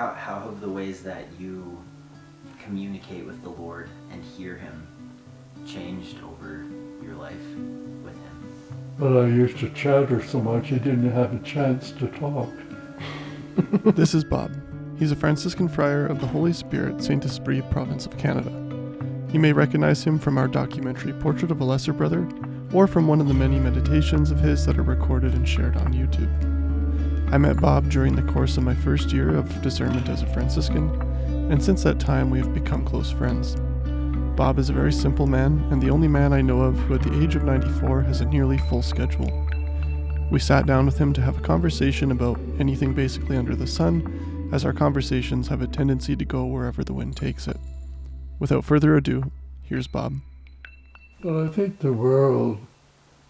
how have the ways that you communicate with the Lord and hear Him changed over your life with Him? Well, I used to chatter so much he didn't have a chance to talk. This is Bob. He's a Franciscan Friar of the Holy Spirit, Saint Esprit Province of Canada. You may recognize him from our documentary Portrait of a Lesser Brother, or from one of the many meditations of his that are recorded and shared on YouTube. I met Bob during the course of my first year of discernment as a Franciscan, and since that time we have become close friends. Bob is a very simple man, and the only man I know of who at the age of 94 has a nearly full schedule. We sat down with him to have a conversation about anything basically under the sun, as our conversations have a tendency to go wherever the wind takes it. Without further ado, here's Bob. Well, I think the world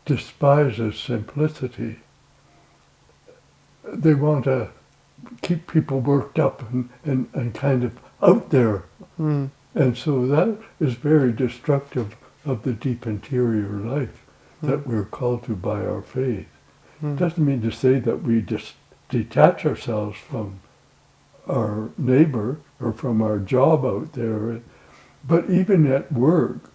despises simplicity. They want to keep people worked up and kind of out there. And so that is very destructive of the deep interior life that we're called to by our faith. Doesn't mean to say that we just detach ourselves from our neighbor or from our job out there, but even at work,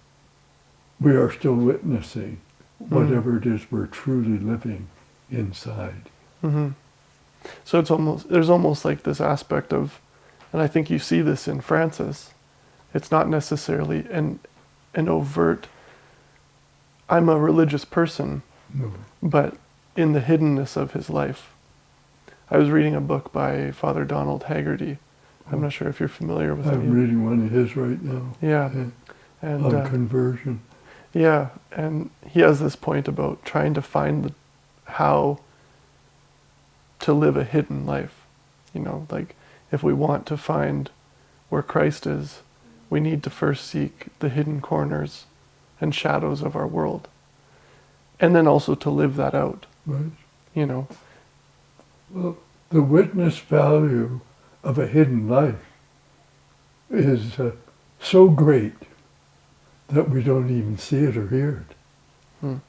we are still witnessing whatever it is we're truly living inside. So there's almost like this aspect of, and I think you see this in Francis, it's not necessarily an overt, I'm a religious person, but in the hiddenness of his life. I was reading a book by Father Donald Haggerty. I'm not sure if you're familiar with him. I'm reading one of his right now. Yeah. And on conversion. Yeah, and he has this point about trying to find how to live a hidden life. You know, like if we want to find where Christ is, we need to first seek the hidden corners and shadows of our world. And then also to live that out. Right. You know. Well, the witness value of a hidden life is so great that we don't even see it or hear it.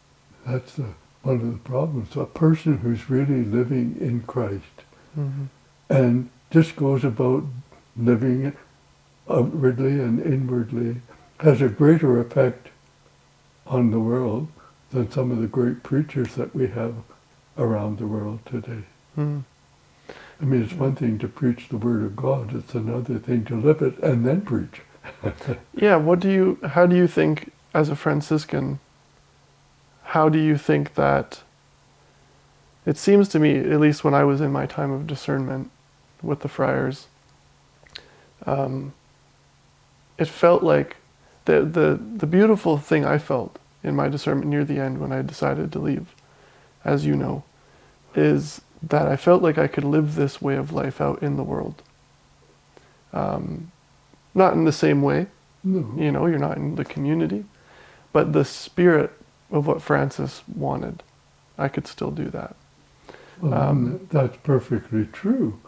That's one of the problems. A person who's really living in Christ and just goes about living outwardly and inwardly has a greater effect on the world than some of the great preachers that we have around the world today. I mean, it's one thing to preach the Word of God, it's another thing to live it and then preach. Yeah, how do you think, as a Franciscan, how do you think that, it seems to me, at least when I was in my time of discernment with the friars, it felt like the beautiful thing I felt in my discernment near the end when I decided to leave, as you know, is that I felt like I could live this way of life out in the world. Not in the same way, you know, you're not in the community, but the spirit of what Francis wanted, I could still do that. Well, that's perfectly true.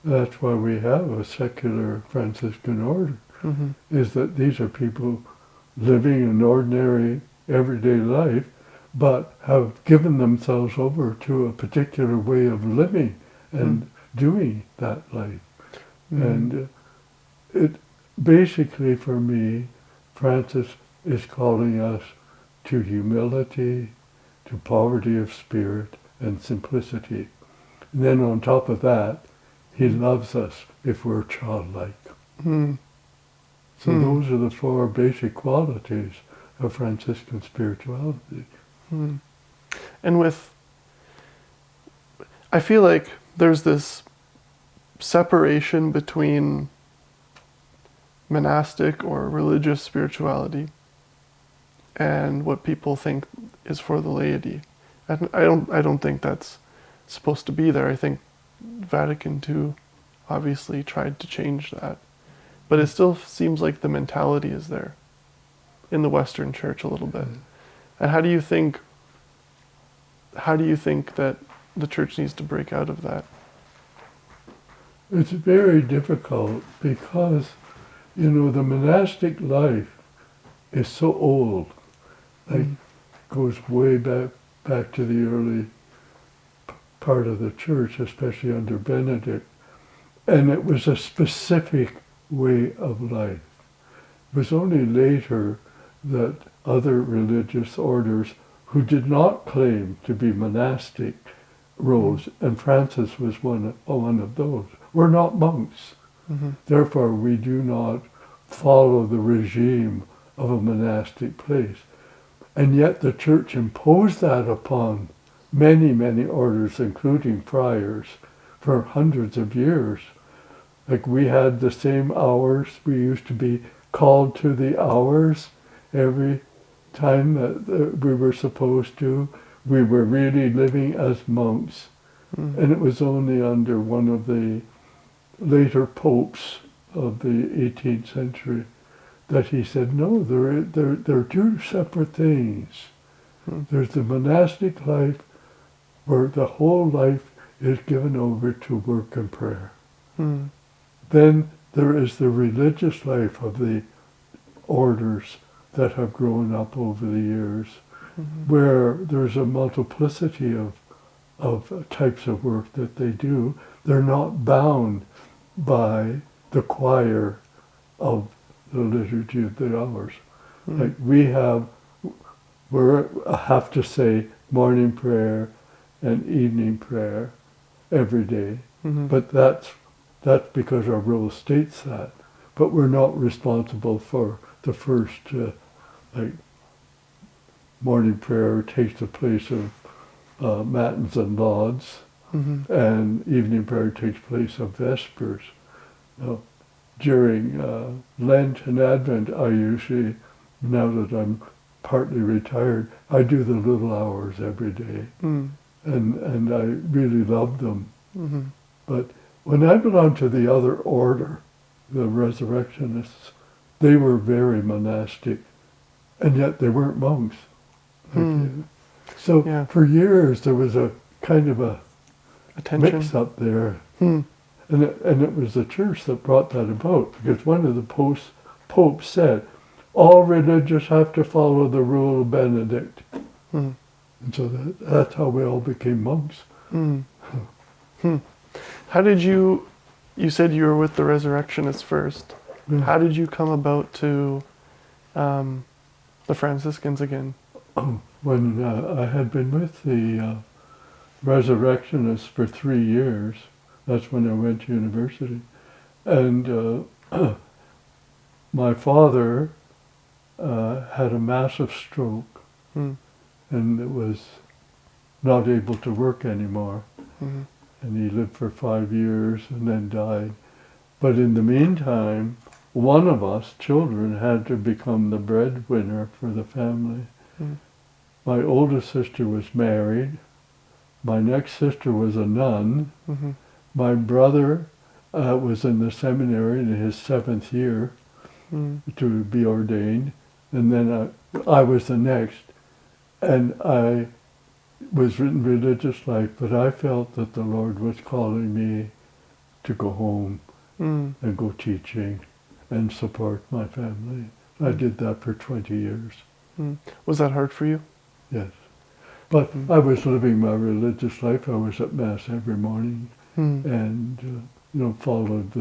That's why we have a secular Franciscan order, is that these are people living an ordinary, everyday life, but have given themselves over to a particular way of living and doing that life. And it basically, for me, Francis is calling us to humility, to poverty of spirit, and simplicity. And then on top of that, he loves us if we're childlike. So those are the four basic qualities of Franciscan spirituality. And I feel like there's this separation between monastic or religious spirituality and what people think is for the laity. I don't think that's supposed to be there. I think Vatican II obviously tried to change that. But it still seems like the mentality is there in the Western Church a little bit. And how do you think that the Church needs to break out of that? It's very difficult because, you know, the monastic life is so old. Like, goes way back to the early part of the Church, especially under Benedict. And it was a specific way of life. It was only later that other religious orders who did not claim to be monastic rose, and Francis was one of those. We're not monks. Therefore, we do not follow the regime of a monastic place. And yet the church imposed that upon many, many orders, including friars, for hundreds of years. Like we had the same hours. We used to be called to the hours every time that we were supposed to. We were really living as monks. And it was only under one of the later popes of the 18th century that he said, no, they're two separate things. There's the monastic life where the whole life is given over to work and prayer. Then there is the religious life of the orders that have grown up over the years, where there's a multiplicity of types of work that they do. They're not bound by the choir of the liturgy of the hours. Like we have to say morning prayer and evening prayer every day, but that's because our rule states that. But we're not responsible for the first, morning prayer takes the place of matins and lauds, and evening prayer takes place of vespers. Now, during Lent and Advent, I usually, now that I'm partly retired, I do the little hours every day, and I really love them. But when I belonged to the other order, the Resurrectionists, they were very monastic, and yet they weren't monks. So for years there was a kind of a mix up there. And it was the church that brought that about, because one of the popes said, all religious have to follow the rule of Benedict. And so that's how we all became monks. How did you said you were with the Resurrectionists first. How did you come about to the Franciscans again? When I had been with the Resurrectionists for 3 years, that's when I went to university. And my father had a massive stroke and was not able to work anymore. And he lived for 5 years and then died. But in the meantime, one of us children had to become the breadwinner for the family. My oldest sister was married. My next sister was a nun. My brother was in the seminary in his 7th year to be ordained. And then I was the next. And I was in religious life, but I felt that the Lord was calling me to go home and go teaching and support my family. I did that for 20 years. Was that hard for you? Yes. But I was living my religious life. I was at Mass every morning and followed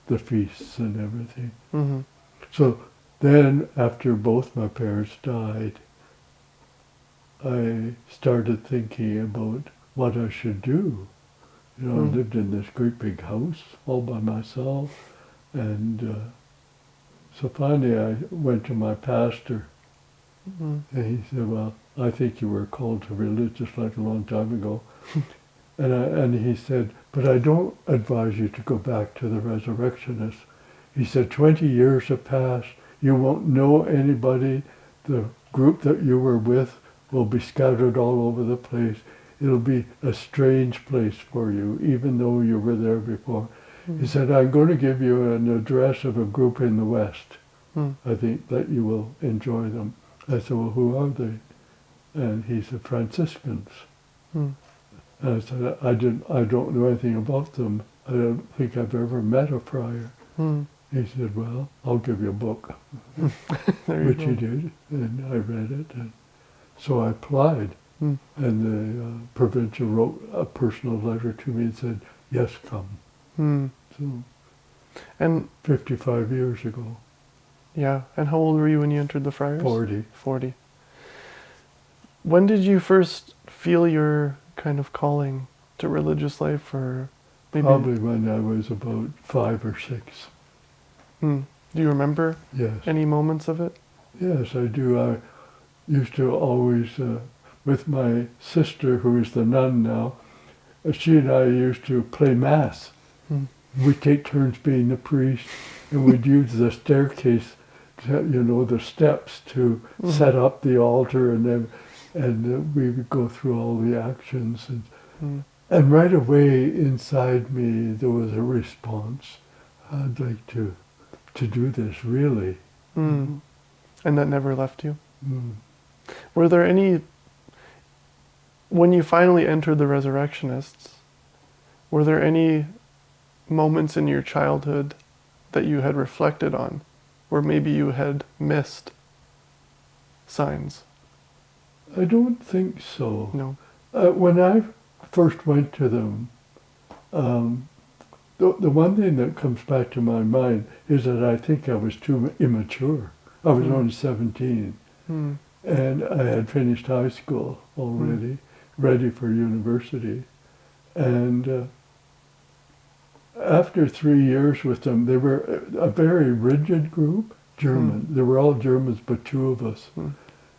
the feasts and everything. So then, after both my parents died, I started thinking about what I should do. I lived in this great big house all by myself, and so finally I went to my pastor, and he said, well, I think you were called to religious life a long time ago. And he said, but I don't advise you to go back to the Resurrectionists. He said, 20 years have passed, you won't know anybody, the group that you were with will be scattered all over the place. It'll be a strange place for you, even though you were there before. He said, I'm going to give you an address of a group in the West. I think that you will enjoy them. I said, well, who are they? And he said, Franciscans. And I said, I don't know anything about them. I don't think I've ever met a friar. He said, well, I'll give you a book, which he did, and I read it. And so I applied, and the provincial wrote a personal letter to me and said, yes, come. So And 55 years ago. yeah, and how old were you when you entered the friars? 40. 40. When did you first feel your kind of calling to religious life, or maybe? Probably when I was about 5 or 6. Do you remember Yes. any moments of it? Yes, I do. I used to always, with my sister, who is the nun now, she and I used to play Mass. We'd take turns being the priest, and we'd use the staircase, the steps to set up the altar, and we would go through all the actions. And right away inside me, there was a response. I'd like to do this, really. And that never left you? Mm. Were there any, when you finally entered the Resurrectionists, were there any moments in your childhood that you had reflected on, where maybe you had missed signs? I don't think so. No. When I first went to them, the one thing that comes back to my mind is that I think I was too immature. I was only 17, and I had finished high school already, ready for university. And after 3 years with them, they were a very rigid group, German. They were all Germans, but 2 of us.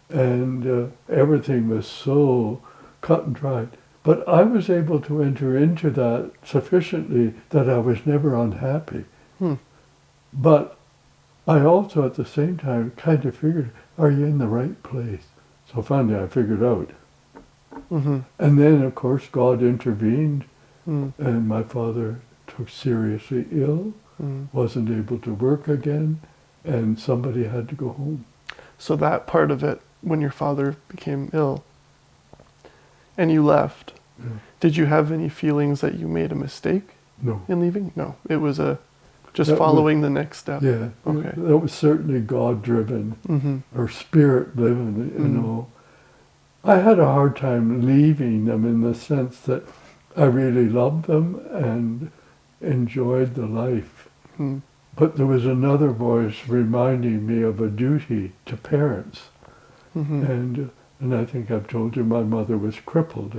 And everything was so cut and dried. But I was able to enter into that sufficiently that I was never unhappy. But I also, at the same time, kind of figured, are you in the right place? So finally I figured out. And then, of course, God intervened, and my father took seriously ill, wasn't able to work again, and somebody had to go home. So that part of it, when your father became ill and you left, did you have any feelings that you made a mistake No. in leaving? No. It was just following the next step. Yeah. Okay. That was certainly God-driven, or spirit-driven, you know. I had a hard time leaving them in the sense that I really loved them and enjoyed the life. But there was another voice reminding me of a duty to parents. And I think I've told you my mother was crippled.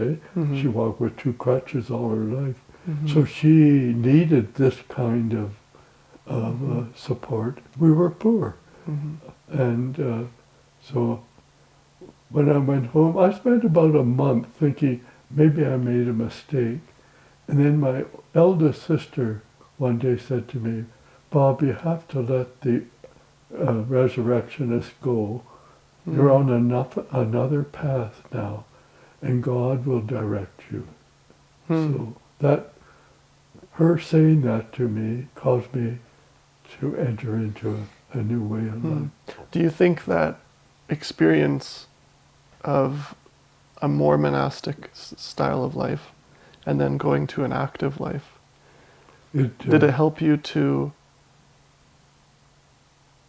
She walked with 2 crutches all her life. So she needed this kind of support. We were poor. And so when I went home, I spent about a month thinking maybe I made a mistake. And then my eldest sister one day said to me, Bob, you have to let the resurrectionists go. You're on another path now, and God will direct you. So her saying that to me caused me to enter into a new way of life. Do you think that experience of a more monastic style of life and then going to an active life, did it help you to,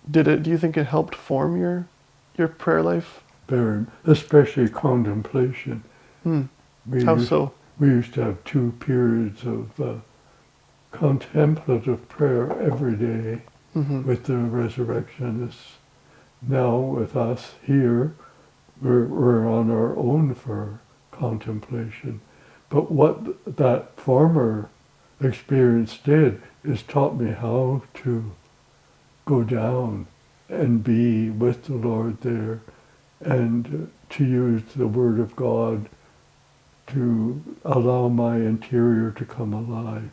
do you think it helped form your prayer life? Very, especially contemplation. How so? We used to have 2 periods of contemplative prayer every day with the resurrectionists. Now with us here, we're on our own for contemplation. But what that former experience did is taught me how to go down and be with the Lord there, and to use the Word of God to allow my interior to come alive.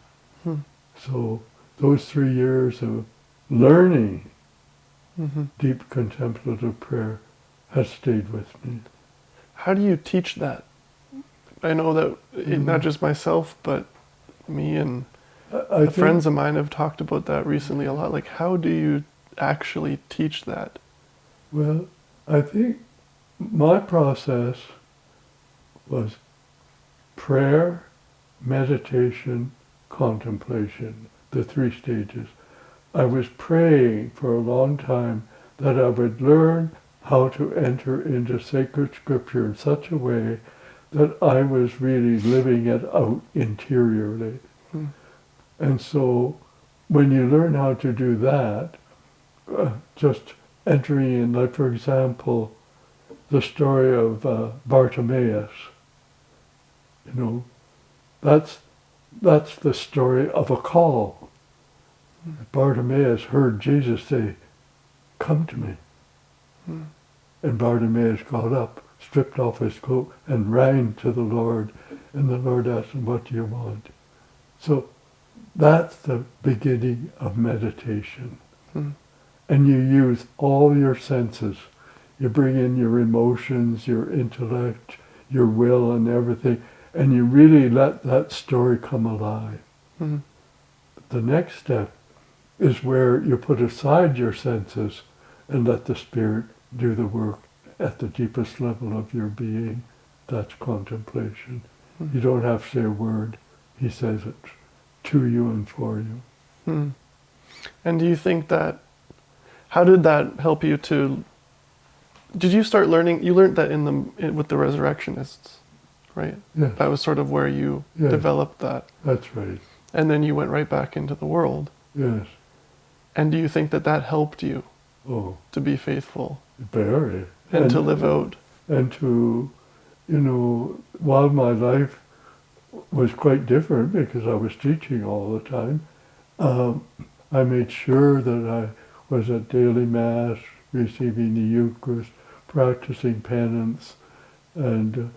So those 3 years of learning deep contemplative prayer has stayed with me. How do you teach that? I know that not just myself, but me and friends of mine have talked about that recently a lot. Like, how do you actually teach that? Well, I think my process was prayer, meditation, contemplation, the 3 stages. I was praying for a long time that I would learn how to enter into sacred scripture in such a way that I was really living it out interiorly. And so when you learn how to do that, just entering in, like for example, the story of Bartimaeus, you know, that's the story of a call. Bartimaeus heard Jesus say, "Come to me." And Bartimaeus got up, stripped off his coat, and ran to the Lord. And the Lord asked him, "What do you want?" So that's the beginning of meditation. And you use all your senses. You bring in your emotions, your intellect, your will, and everything, and you really let that story come alive. The next step is where you put aside your senses and let the Spirit do the work at the deepest level of your being. That's contemplation. You don't have to say a word. He says it to you and for you. And do you think that, how did that help you to, did you start learning, you learned that with the resurrectionists, right? Yes. That was sort of where you developed that. That's right. And then you went right back into the world. Yes. And do you think that that helped you Oh, to be faithful very. and to live out? And to, you know, while my life was quite different because I was teaching all the time, I made sure that I was at daily Mass, receiving the Eucharist, practicing penance, and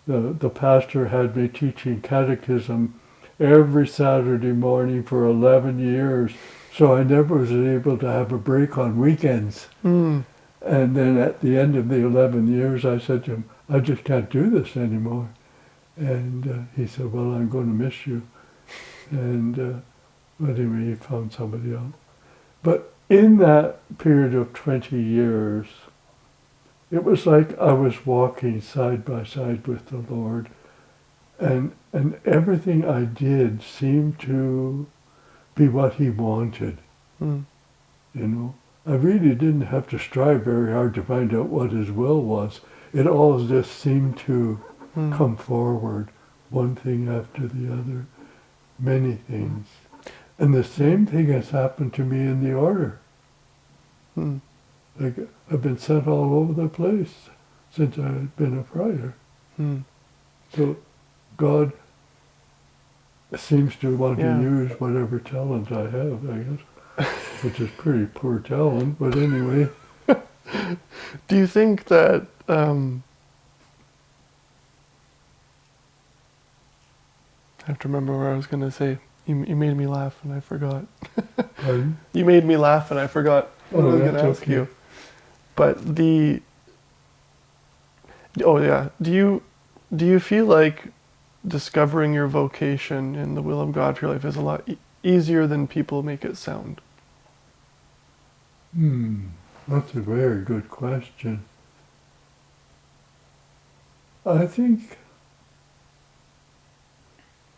the pastor had me teaching catechism every Saturday morning for 11 years, so I never was able to have a break on weekends. And then at the end of the 11 years, I said to him, "I just can't do this anymore." And he said, "Well, I'm going to miss you." And anyway, he found somebody else. But in that period of 20 years, it was like I was walking side by side with the Lord, and everything I did seemed to be what He wanted. You know, I really didn't have to strive very hard to find out what His will was. It all just seemed to come forward, one thing after the other, many things. And the same thing has happened to me in the order. Like, I've been sent all over the place since I've been a friar. So God seems to want to use whatever talent I have, I guess, which is pretty poor talent, but anyway. Do you think that I have to remember what I was going to say. You made me laugh and I forgot. Pardon? You made me laugh and I forgot what I was going to ask okay. you. But do you feel like discovering your vocation and the will of God for your life is a lot easier than people make it sound? That's a very good question. I think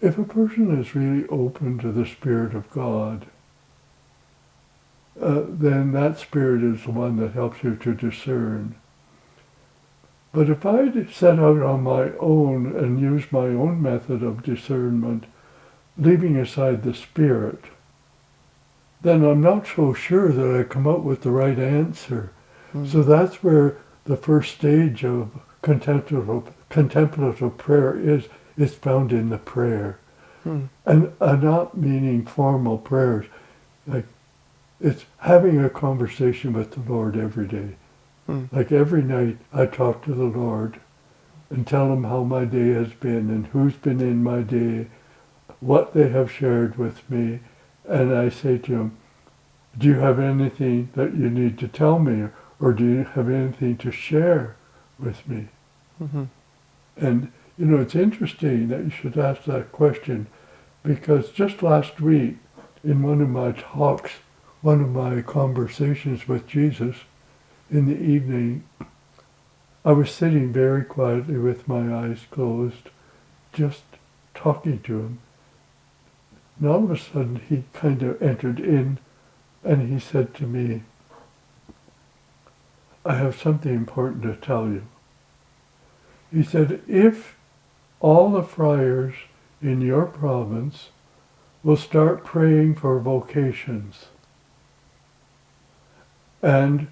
if a person is really open to the Spirit of God, then that Spirit is the one that helps you to discern. But if I set out on my own and use my own method of discernment, leaving aside the Spirit, then I'm not so sure that I come up with the right answer. So that's where the first stage of contemplative prayer is found in the prayer. And not meaning formal prayers. Like, it's having a conversation with the Lord every day. Like every night I talk to the Lord and tell Him how my day has been and who's been in my day, what they have shared with me. And I say to Him, "Do you have anything that you need to tell me? Or do you have anything to share with me?" And, you know, it's interesting that you should ask that question, because just last week, in one of my talks, one of my conversations with Jesus, in the evening, I was sitting very quietly with my eyes closed, just talking to Him. And all of a sudden, He kind of entered in, and He said to me, "I have something important to tell you." He said, "If all the friars in your province will start praying for vocations and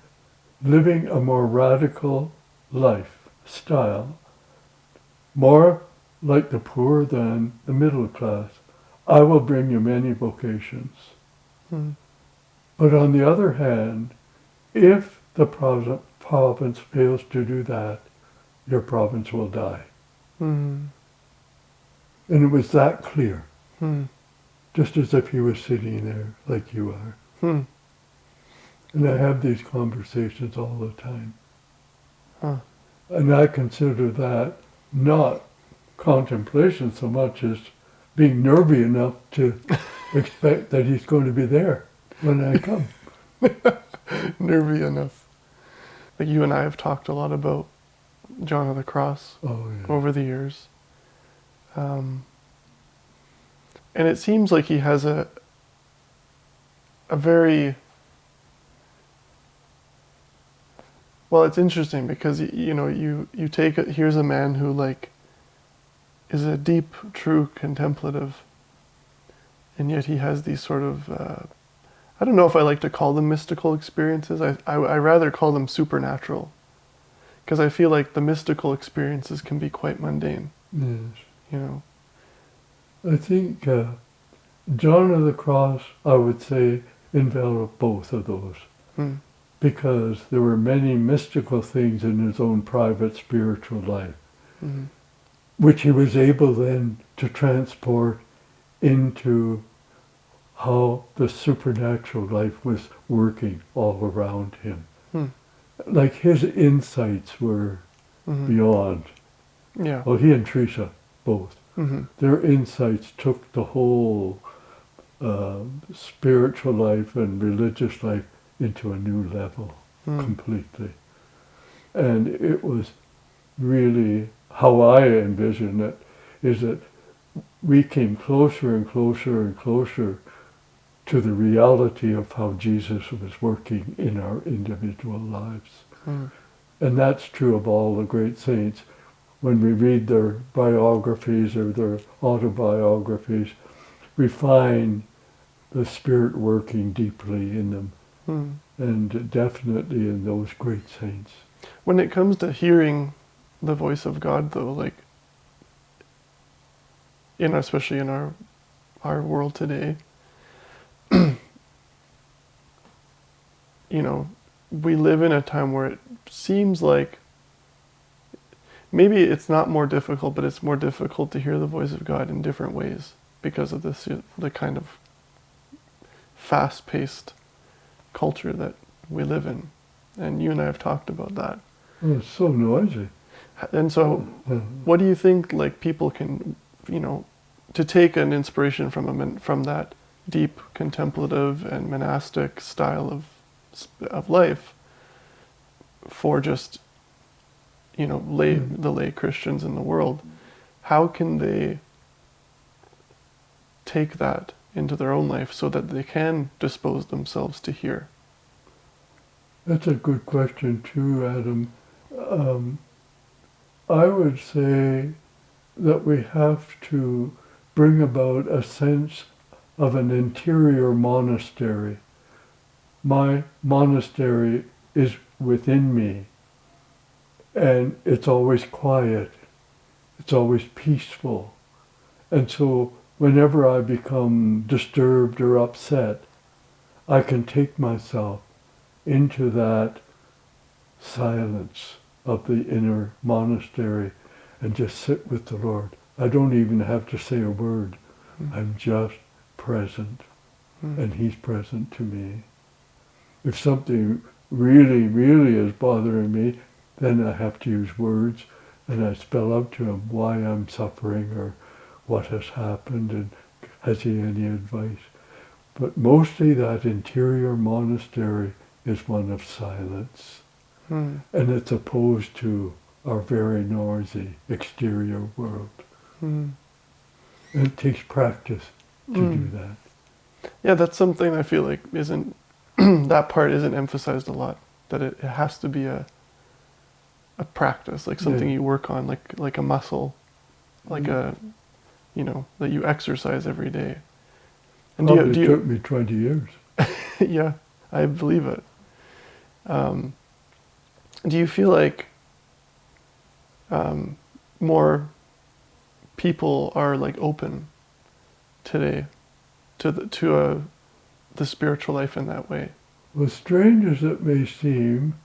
living a more radical lifestyle, more like the poor than the middle class. I will bring you many vocations. Mm. But on the other hand, if the province fails to do that, your province will die. Mm. And it was that clear, Mm. just as if he was sitting there like you are. Mm. And I have these conversations all the time. Huh. And I consider that not contemplation so much as being nervy enough to expect that he's going to be there when I come. Nervy enough. Like you and I have talked a lot about John of the Cross Oh, yeah. over the years. And it seems like he has a very... Well, it's interesting because, you take it, here's a man who, like, is a deep, true contemplative, and yet he has these sort of, I don't know if I like to call them mystical experiences. I rather call them supernatural, because I feel like the mystical experiences can be quite mundane, Yes. I think John of the Cross, I would say, enveloped both of those. Hmm. Because there were many mystical things in his own private spiritual life, Mm-hmm. which he was able then to transport into how the supernatural life was working all around him. Hmm. Like his insights were Mm-hmm. beyond. Yeah. Well, he and Teresa both. Mm-hmm. Their insights took the whole spiritual life and religious life into a new level completely. And it was really how I envision it, is that we came closer and closer and closer to the reality of how Jesus was working in our individual lives. Mm. And that's true of all the great saints. When we read their biographies or their autobiographies, we find the Spirit working deeply in them. Mm. And definitely in those great saints. When it comes to hearing the voice of God, though, like, especially in our world today, we live in a time where it seems like maybe it's not more difficult, but it's more difficult to hear the voice of God in different ways because of the kind of fast-paced culture that we live in. And you and I have talked about that. Oh, it's so noisy. And so what do you think, like, people can, to take an inspiration from that deep contemplative and monastic style of life for just, the lay Christians in the world, how can they take that into their own life so that they can dispose themselves to hear? That's a good question too, Adam. I would say that we have to bring about a sense of an interior monastery. My monastery is within me, and it's always quiet. It's always peaceful. And so whenever I become disturbed or upset, I can take myself into that silence of the inner monastery and just sit with the Lord. I don't even have to say a word. I'm just present, and He's present to me. If something really, really is bothering me, then I have to use words, and I spell out to Him why I'm suffering or what has happened, and has He any advice. But mostly that interior monastery is one of silence. And it's opposed to our very noisy exterior world. And it takes practice to do that. Yeah, that's something I feel like isn't, that part isn't emphasized a lot, that it has to be a practice, like something you work on, like a muscle, like that you exercise every day. And Probably took me 20 years. Yeah, I believe it. Do you feel like more people are like open today to the spiritual life in that way? Well, strange as it may seem,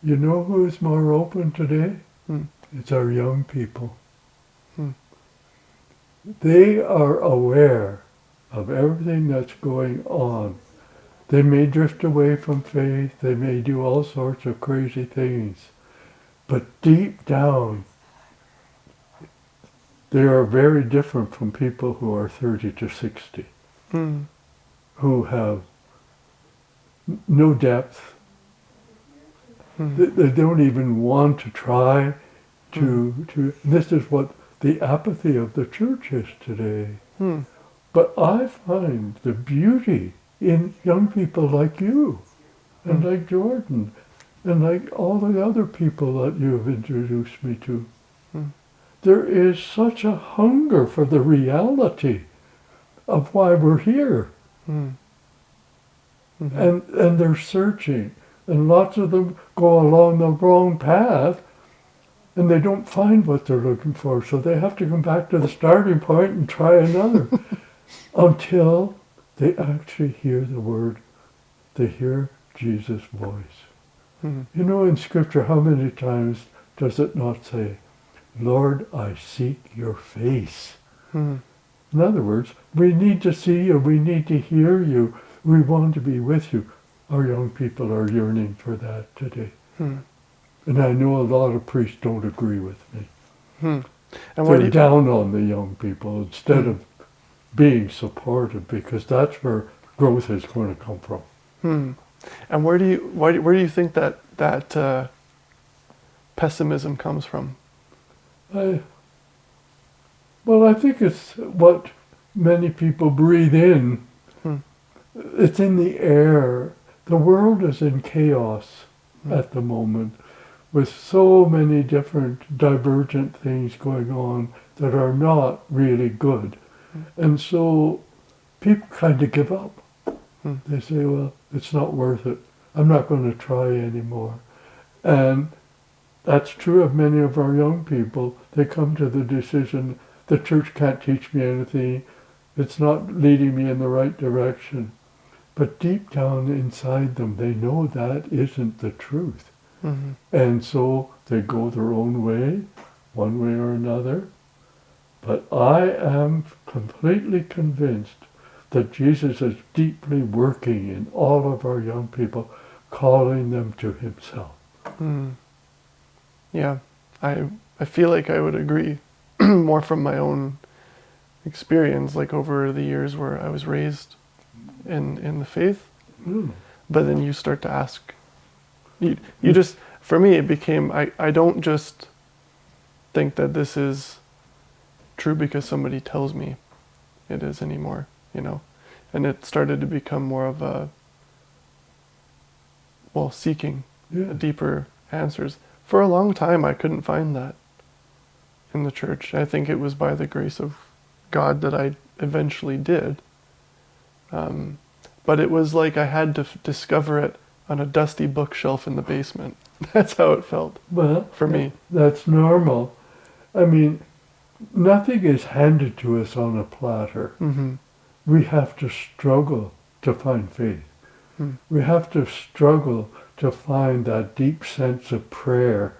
you know who's more open today? It's our young people. They are aware of everything that's going on. They may drift away from faith, they may do all sorts of crazy things, but deep down, they are very different from people who are 30 to 60, who have no depth. They don't even want to try to. This is what the apathy of the church is today. But I find the beauty in young people like you, and like Jordan, and like all the other people that you've introduced me to. There is such a hunger for the reality of why we're here. And they're searching. And lots of them go along the wrong path, and they don't find what they're looking for. So they have to come back to the starting point and try another until they actually hear the word. They hear Jesus' voice. You know, in Scripture, how many times does it not say, Lord, I seek your face? In other words, we need to see you, we need to hear you, we want to be with you. Our young people are yearning for that today. And I know a lot of priests don't agree with me. And they're down on the young people instead of being supportive, because that's where growth is going to come from. And where do you think that pessimism comes from? Well, I think it's what many people breathe in. It's in the air. The world is in chaos at the moment, with so many different divergent things going on that are not really good. And so people kind of give up. They say, well, it's not worth it. I'm not going to try anymore. And that's true of many of our young people. They come to the decision, the church can't teach me anything. It's not leading me in the right direction. But deep down inside them, they know that isn't the truth. And so they go their own way, one way or another. But I am completely convinced that Jesus is deeply working in all of our young people, calling them to himself. Yeah, I feel like I would agree more from my own experience, like over the years where I was raised in the faith. But then you start to ask, you just, for me it became, I don't just think that this is true because somebody tells me it is anymore, you know. And it started to become more of a, well, seeking deeper answers. For a long time I couldn't find that in the church. I think it was by the grace of God that I eventually did. But it was like I had to discover it on a dusty bookshelf in the basement. That's how it felt for me. That's normal. I mean, nothing is handed to us on a platter. We have to struggle to find faith. We have to struggle to find that deep sense of prayer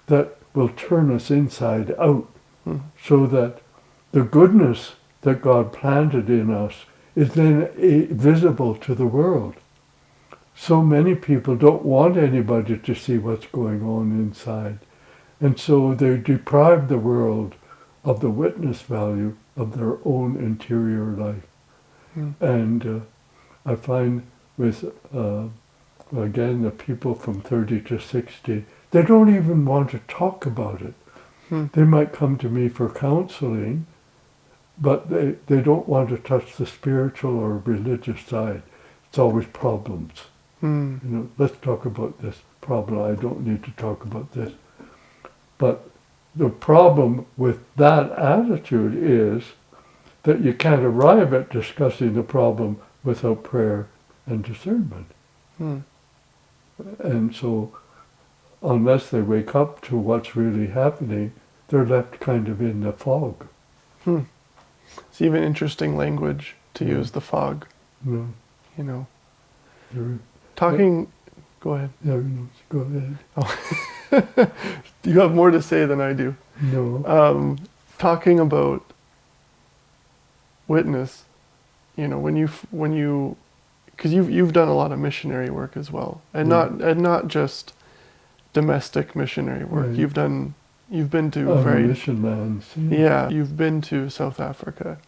that will turn us inside out, so that the goodness that God planted in us is then visible to the world. So many people don't want anybody to see what's going on inside. And so they deprive the world of the witness value of their own interior life. And I find with, again, the people from 30 to 60, they don't even want to talk about it. They might come to me for counseling, but they don't want to touch the spiritual or religious side. It's always problems. You know, let's talk about this problem. I don't need to talk about this. But the problem with that attitude is that you can't arrive at discussing the problem without prayer and discernment. And so, unless they wake up to what's really happening, they're left kind of in the fog. It's even interesting language to use, the fog. No, You know, there- talking. Go ahead. no, no, go ahead. Oh. You have more to say than I do. No. Talking about witness, you know, when you, because you've done a lot of missionary work as well, and not just domestic missionary work. Right. You've been to I'm a very mission man. See? yeah. You've been to South Africa.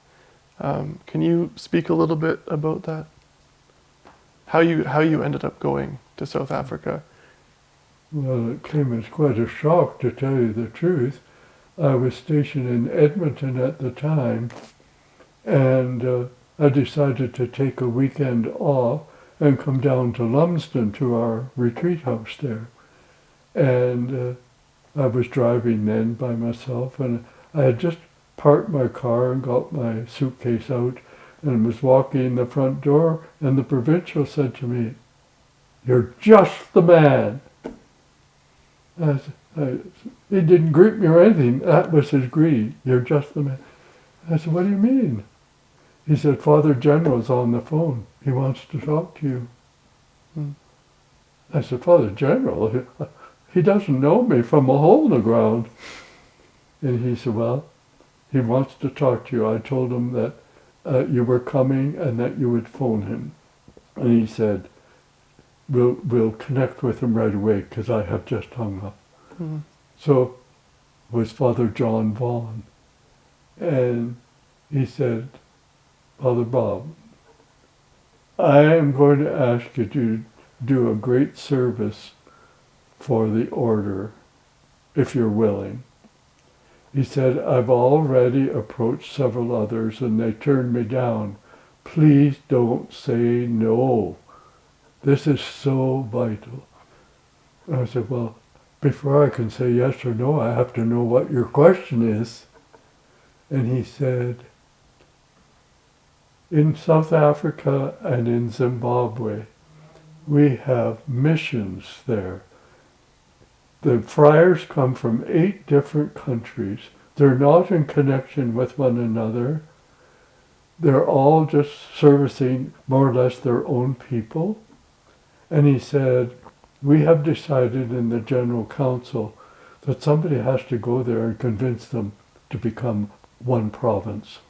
Can you speak a little bit about that? How you ended up going to South Africa? Well, it came as quite a shock, to tell you the truth. I was stationed in Edmonton at the time, and I decided to take a weekend off and come down to Lumsden to our retreat house there. And I was driving then by myself, and I had just parked my car and got my suitcase out and was walking in the front door, and the provincial said to me, "You're just the man." He didn't greet me or anything. That was his greeting. "You're just the man." I said, "What do you mean?" He said, "Father General's on the phone. He wants to talk to you." I said, "Father General? He doesn't know me from a hole in the ground." And he said, "Well, he wants to talk to you. I told him that you were coming and that you would phone him." And he said, We'll connect with him right away, because I have just hung up." So it was Father John Vaughan. And he said, "Father Bob, I am going to ask you to do a great service for the order, if you're willing." He said, "I've already approached several others and they turned me down. Please don't say no. This is so vital." And I said, "Well, before I can say yes or no, I have to know what your question is." And he said, "In South Africa and in Zimbabwe, we have missions there. The friars come from 8 different countries. They're not in connection with one another. They're all just servicing more or less their own people." And he said, "We have decided in the General Council that somebody has to go there and convince them to become one province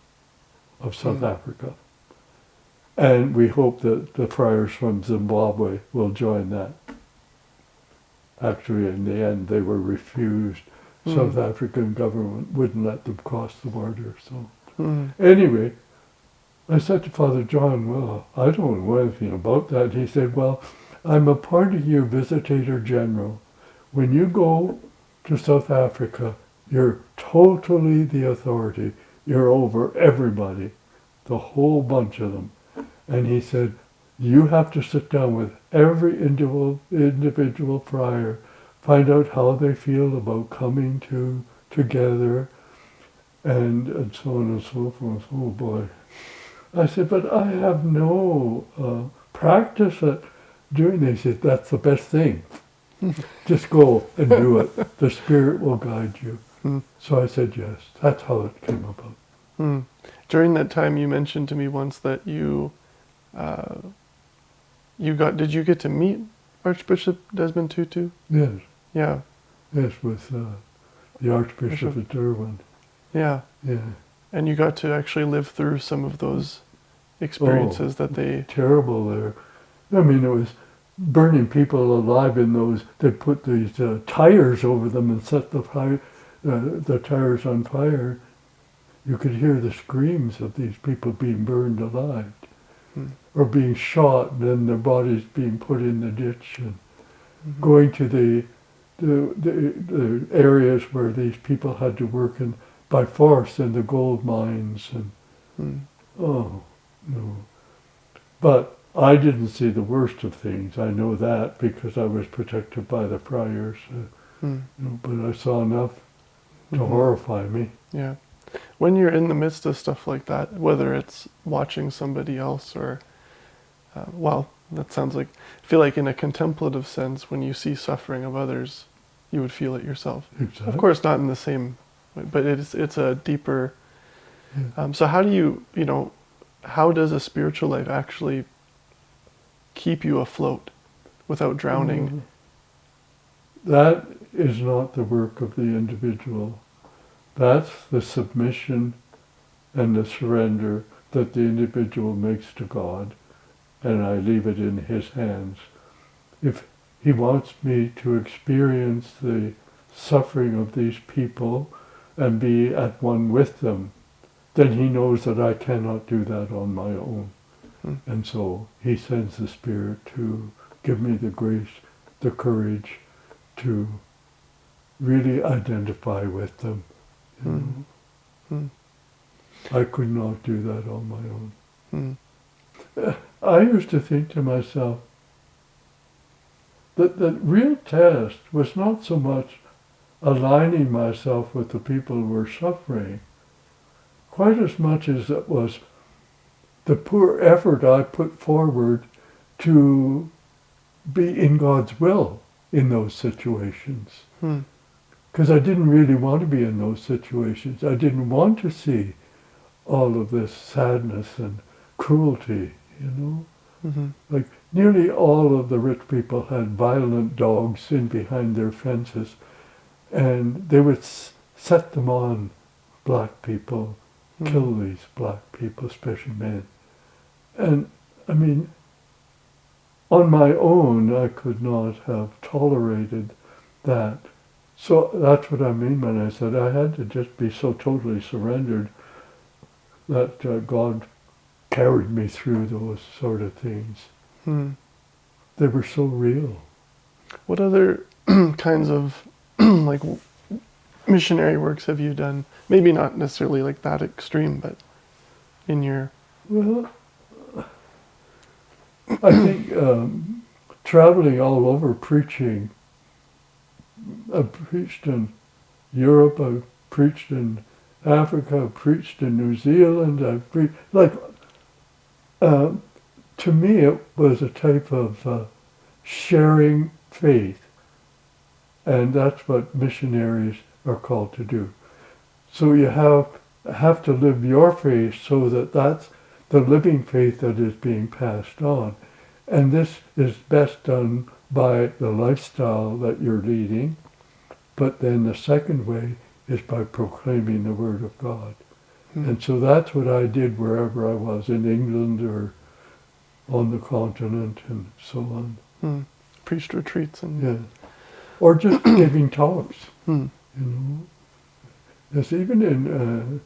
of South Africa. And we hope that the friars from Zimbabwe will join that." Actually, in the end, they were refused. South African government wouldn't let them cross the border. So anyway, I said to Father John, "Well, I don't know anything about that." He said, "Well, I'm appointing you Visitator General. When you go to South Africa, you're totally the authority. You're over everybody, the whole bunch of them." And he said, "You have to sit down with every individual friar, find out how they feel about coming together, and so on and so forth." Oh boy. I said, "But I have no practice at doing this." He said, "That's the best thing. Just go and do it. The Spirit will guide you." So I said yes. That's how it came about. During that time, you mentioned to me once that did you get to meet Archbishop Desmond Tutu? Yes. Yeah. Yes, with the Archbishop of Durban. Yeah. Yeah. And you got to actually live through some of those experiences that they... Terrible there. I mean, it was burning people alive in those. They put these tires over them and set the tires on fire. You could hear the screams of these people being burned alive, or being shot, and then their bodies being put in the ditch, and going to the areas where these people had to work in by force in the gold mines, and oh no. But I didn't see the worst of things. I know that because I was protected by the friars. But I saw enough to horrify me. Yeah. when you're in the midst of stuff like that, whether it's watching somebody else or, well, that sounds like, I feel like in a contemplative sense, when you see suffering of others, you would feel it yourself. Exactly. Of course, not in the same way, but it's a deeper. Yeah. So how do you, how does a spiritual life actually keep you afloat without drowning? That is not the work of the individual. That's the submission and the surrender that the individual makes to God, and I leave it in His hands. If He wants me to experience the suffering of these people and be at one with them, then He knows that I cannot do that on my own. And so He sends the Spirit to give me the grace, the courage to really identify with them. You know? I could not do that on my own. I used to think to myself that the real test was not so much aligning myself with the people who were suffering, quite as much as it was the poor effort I put forward to be in God's will in those situations. Because I didn't really want to be in those situations. I didn't want to see all of this sadness and cruelty, you know. Like nearly all of the rich people had violent dogs in behind their fences, and they would set them on black people, kill these black people, especially men. And I mean, on my own, I could not have tolerated that. So that's what I mean when I said I had to just be so totally surrendered that God carried me through those sort of things. They were so real. What other kinds of like missionary works have you done? Maybe not necessarily like that extreme, but in your... Well, I think traveling all over preaching. I've preached in Europe, I've preached in Africa, I've preached in New Zealand, I've preached, to me it was a type of sharing faith, and that's what missionaries are called to do. So you have to live your faith so that that's the living faith that is being passed on. And this is best done by the lifestyle that you're leading, but then the second way is by proclaiming the Word of God. And so that's what I did wherever I was, in England or on the continent and so on. Preached retreats and... Yeah. Or just giving talks, you know. Yes, even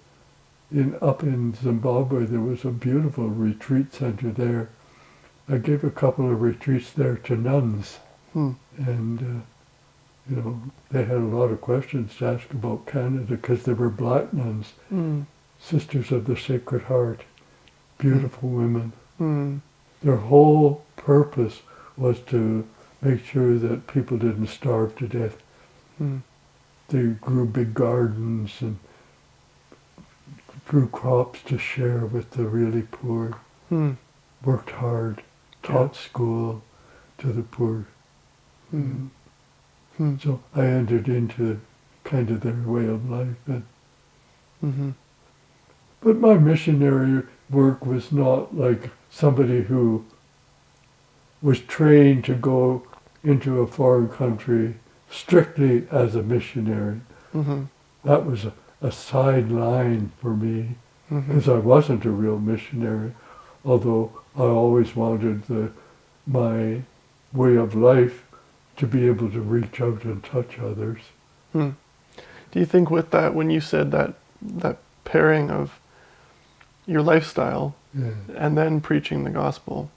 up in Zimbabwe, there was a beautiful retreat center there. I gave a couple of retreats there to nuns, and you know, they had a lot of questions to ask about Canada because they were black nuns, Sisters of the Sacred Heart, beautiful women. Their whole purpose was to make sure that people didn't starve to death. They grew big gardens and grew crops to share with the really poor, worked hard, taught school to the poor. So I entered into kind of their way of life. But my missionary work was not like somebody who was trained to go into a foreign country strictly as a missionary. That was a sideline for me, because I wasn't a real missionary, although I always wanted my way of life to be able to reach out and touch others. Do you think with that, when you said that pairing of your lifestyle and then preaching the gospel,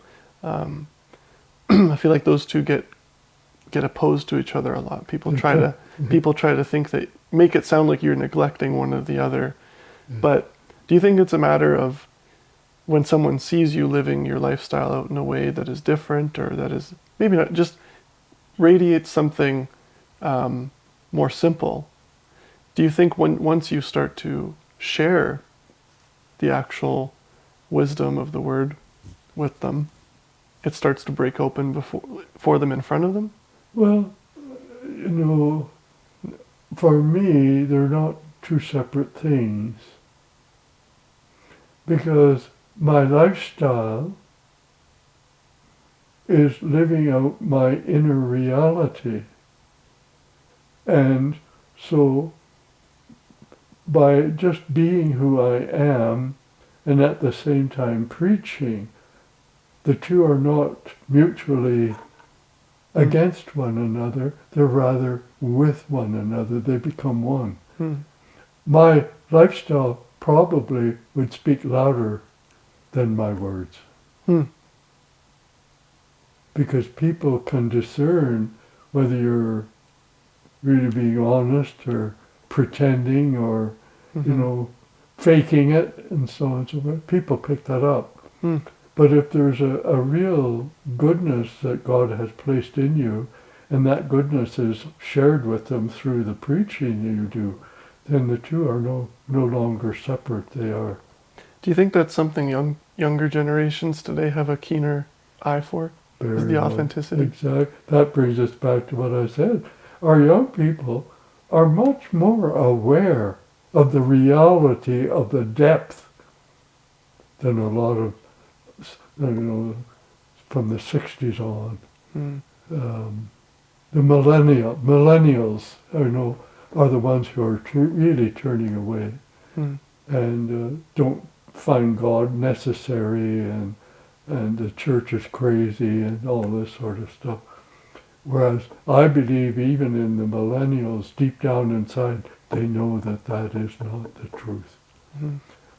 I feel like those two get opposed to each other a lot. People try to think that, make it sound like you're neglecting one or the other. But do you think it's a matter of when someone sees you living your lifestyle out in a way that is different, or that is maybe not, just radiates something more simple? Do you think once you start to share the actual wisdom of the word with them, it starts to break open for them in front of them? Well, for me, they're not two separate things. Because my lifestyle is living out my inner reality. And so by just being who I am and at the same time preaching, the two are not mutually against one another, they're rather with one another, they become one. My lifestyle probably would speak louder than my words. Because people can discern whether you're really being honest or pretending or, faking it and so on and so forth. People pick that up. But if there's a real goodness that God has placed in you, and that goodness is shared with them through the preaching you do, then the two are no longer separate. They are. Do you think that's something younger generations today have a keener eye for? Is the authenticity? Exactly. That brings us back to what I said. Our young people are much more aware of the reality of the depth than a lot of, from the 60s on. The millennials, are the ones who are really turning away and don't find God necessary and the church is crazy and all this sort of stuff. Whereas I believe even in the millennials, deep down inside, they know that that is not the truth.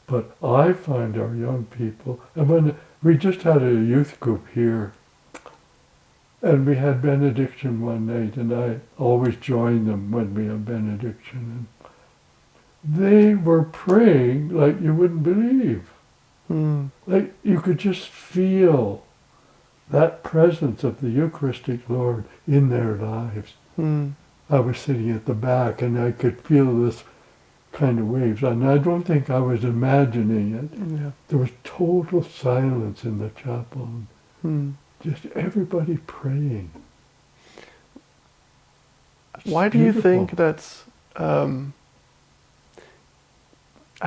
But I find our young people, and when we just had a youth group here, and we had benediction one night, and I always join them when we have benediction. And they were praying like you wouldn't believe. Like you could just feel that presence of the Eucharistic Lord in their lives. I was sitting at the back and I could feel this kind of waves. And I don't think I was imagining it. Yeah. There was total silence in the chapel. Just everybody praying. Why do you think that's... I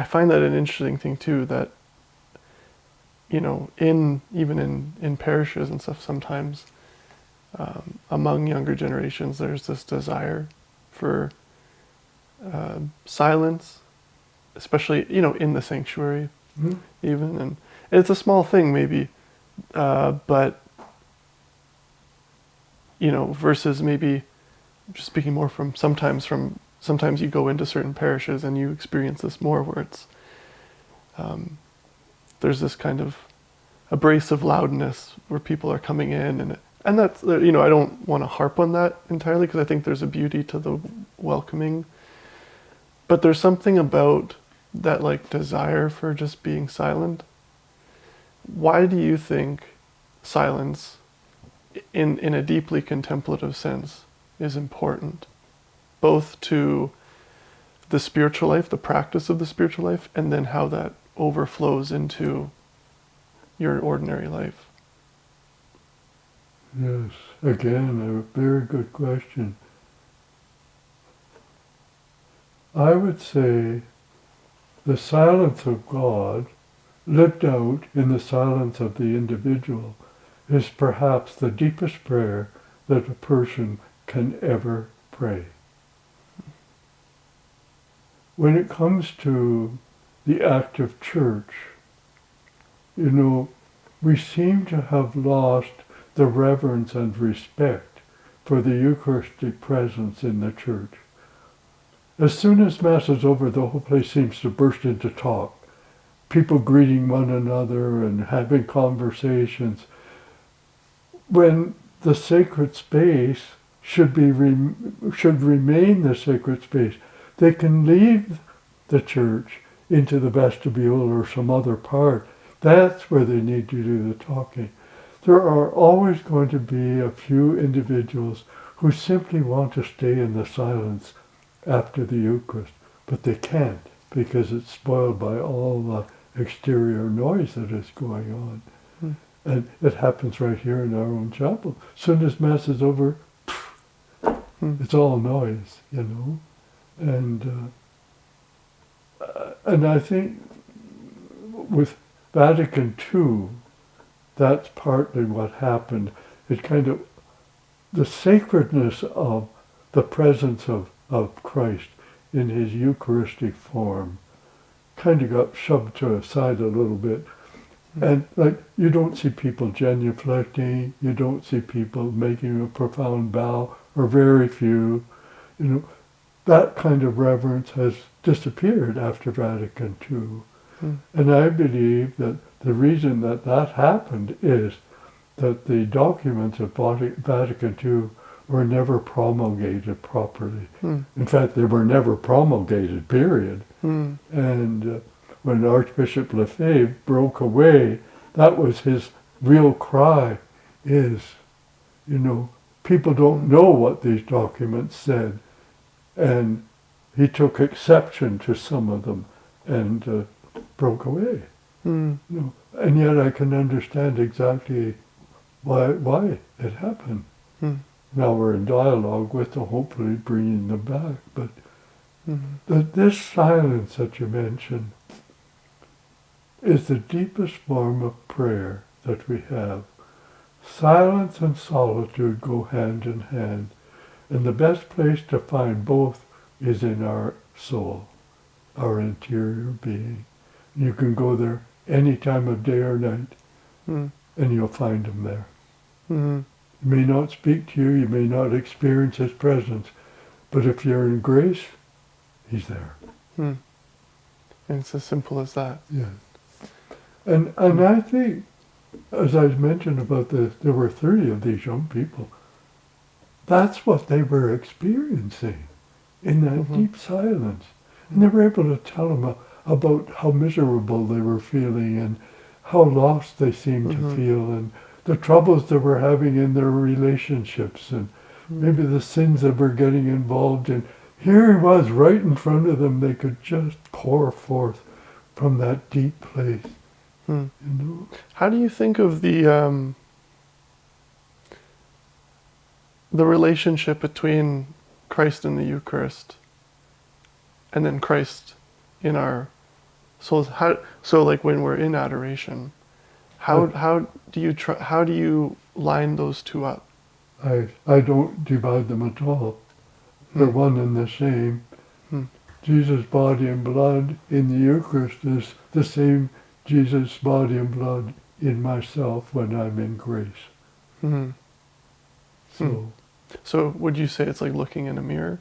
find that an interesting thing too, that even in parishes and stuff, sometimes among younger generations, there's this desire for silence, especially in the sanctuary, even, and it's a small thing maybe, but versus maybe just speaking more from sometimes you go into certain parishes and you experience this more, where it's there's this kind of abrasive loudness where people are coming in, and that's, I don't want to harp on that entirely, because I think there's a beauty to the welcoming, but there's something about that desire for just being silent. Why do you think silence in a deeply contemplative sense is important, both to the spiritual life, the practice of the spiritual life, and then how that overflows into your ordinary life? Yes, again, a very good question. I would say the silence of God, lived out in the silence of the individual, is perhaps the deepest prayer that a person can ever pray. When it comes to the active church, we seem to have lost the reverence and respect for the Eucharistic presence in the church. As soon as Mass is over, the whole place seems to burst into talk. People greeting one another and having conversations. When the sacred space should remain the sacred space. They can leave the church into the vestibule or some other part. That's where they need to do the talking. There are always going to be a few individuals who simply want to stay in the silence after the Eucharist, but they can't. because it's spoiled by all the exterior noise that is going on. And it happens right here in our own chapel. As soon as Mass is over, it's all noise, you know. And I think with Vatican II, that's partly what happened. It kind of, the sacredness of the presence of Christ in his Eucharistic form kind of got shoved to the side a little bit. And like, you don't see people genuflecting, you don't see people making a profound bow, or very few. You know, that kind of reverence has disappeared after Vatican II. And I believe that the reason that that happened is that the documents of Vatican II were never promulgated properly. In fact, they were never promulgated, period. And when Archbishop Lefebvre broke away, that was his real cry, is, you know, people don't know what these documents said. And he took exception to some of them and broke away. You know, and yet I can understand exactly why it happened. Now we're in dialogue with them, hopefully bringing them back. But this silence that you mentioned is the deepest form of prayer that we have. Silence and solitude go hand in hand, and the best place to find both is in our soul, our interior being. You can go there any time of day or night, and you'll find him there. He may not speak to you, you may not experience his presence, but if you're in grace, he's there. And it's as simple as that. Yeah. And I think, as I mentioned about there were 30 of these young people, that's what they were experiencing in that deep silence. And they were able to tell him about how miserable they were feeling and how lost they seemed to feel and the troubles they were having in their relationships and maybe the sins that were getting involved in. Here he was right in front of them. They could just pour forth from that deep place. You know? How do you think of the relationship between Christ in the Eucharist and then Christ in our souls? So like when we're in adoration, how do you line those two up? I don't divide them at all. They're one and the same. Jesus' body and blood in the Eucharist is the same Jesus' body and blood in myself when I'm in grace. So would you say it's like looking in a mirror?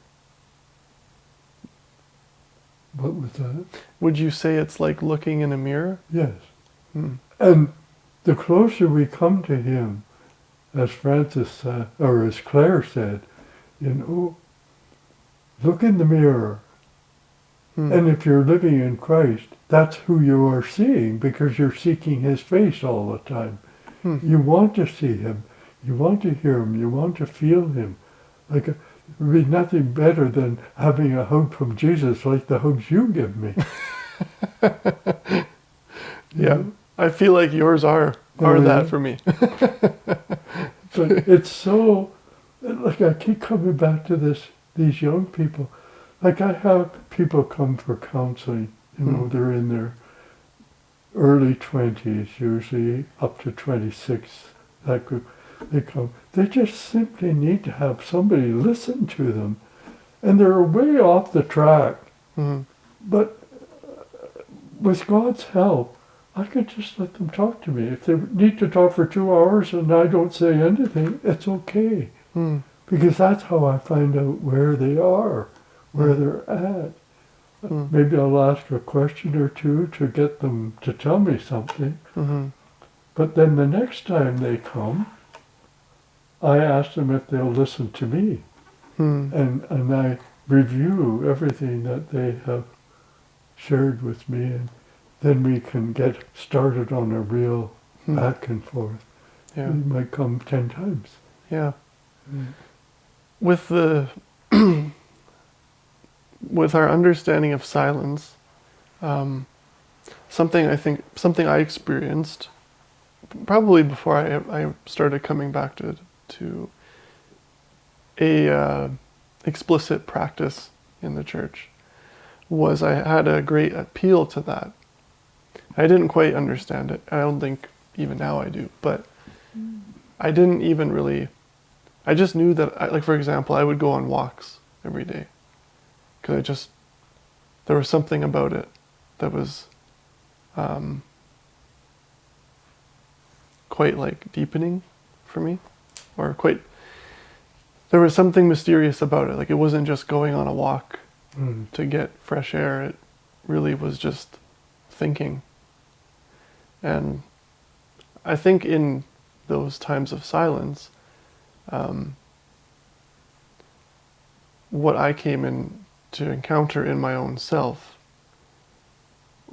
What was that? Would you say it's like looking in a mirror? Yes. And the closer we come to him, as Francis or as Claire said, you know, look in the mirror. And if you're living in Christ, that's who you are seeing because you're seeking his face all the time. You want to see him. You want to hear him. You want to feel him. Like there would be nothing better than having a hug from Jesus like the hugs you give me. Yeah, I feel like yours are that for me. But it's so, like I keep coming back to these young people. Like I have people come for counseling, you know, they're in their early 20s, usually up to 26, that group. They come, they just simply need to have somebody listen to them. And they're way off the track. But with God's help, I could just let them talk to me. If they need to talk for 2 hours and I don't say anything, it's okay. Because that's how I find out where they are. Where they're at. Maybe I'll ask a question or two to get them to tell me something. But then the next time they come, I ask them if they'll listen to me. And I review everything that they have shared with me, and then we can get started on a real back and forth. Yeah. It might come 10 times. Yeah. With the with our understanding of silence Something I experienced probably before I started coming back to a explicit practice in the church was I had a great appeal to that. I didn't quite understand it. I don't think even now I do, but I didn't even really, I just knew that, like for example, I would go on walks every day because there was something about it that was quite like deepening for me, or there was something mysterious about it. Like it wasn't just going on a walk to get fresh air. It really was just thinking. And I think in those times of silence, what I came in to encounter in my own self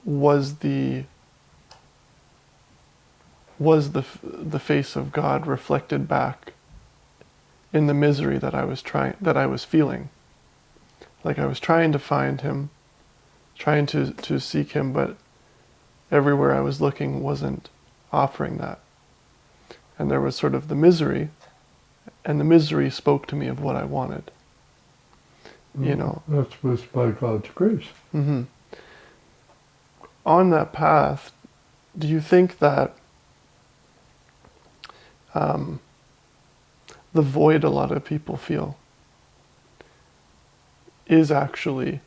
was the face of God reflected back in the misery that I was feeling. Like I was trying to find him, trying to seek him, but everywhere I was looking wasn't offering that. And there was sort of the misery, and the misery spoke to me of what I wanted. You know. That was by God's grace. Mm-hmm. On that path, do you think that the void a lot of people feel is actually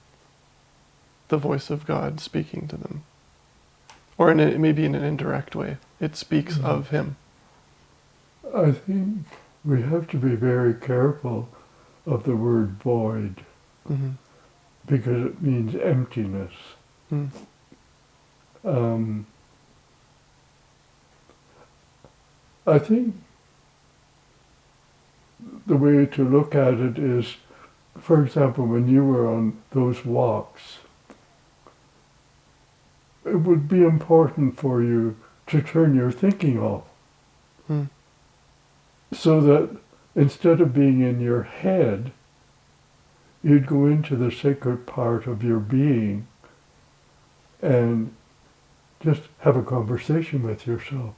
the voice of God speaking to them? Or maybe in an indirect way, it speaks of him. I think we have to be very careful of the word void, because it means emptiness. I think the way to look at it is, for example, when you were on those walks, it would be important for you to turn your thinking off. So that instead of being in your head, you'd go into the sacred part of your being and just have a conversation with yourself.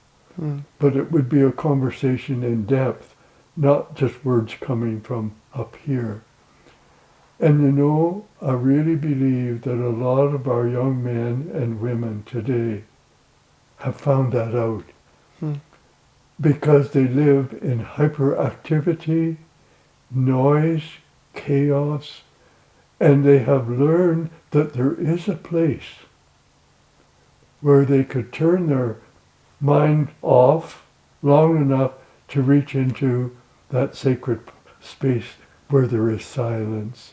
But it would be a conversation in depth, not just words coming from up here. And you know, I really believe that a lot of our young men and women today have found that out. Because they live in hyperactivity, noise, chaos, and they have learned that there is a place where they could turn their mind off long enough to reach into that sacred space where there is silence.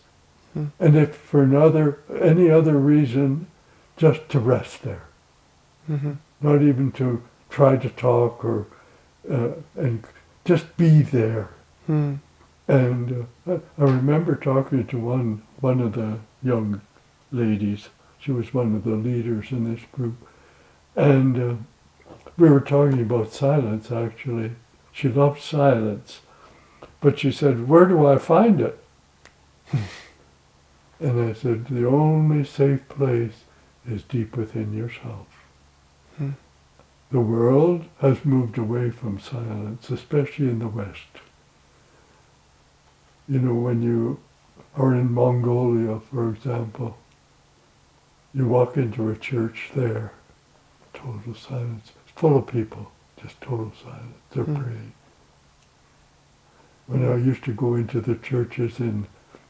And if for any other reason, just to rest there. Not even to try to talk or and just be there. And I remember talking to one of the young ladies. She was one of the leaders in this group. And we were talking about silence, actually. She loved silence. But she said, "Where do I find it?" And I said, the only safe place is deep within yourself. The world has moved away from silence, especially in the West. You know, when you are in Mongolia, for example, you walk into a church there, total silence. It's full of people, just total silence. They're praying. When I used to go into the churches in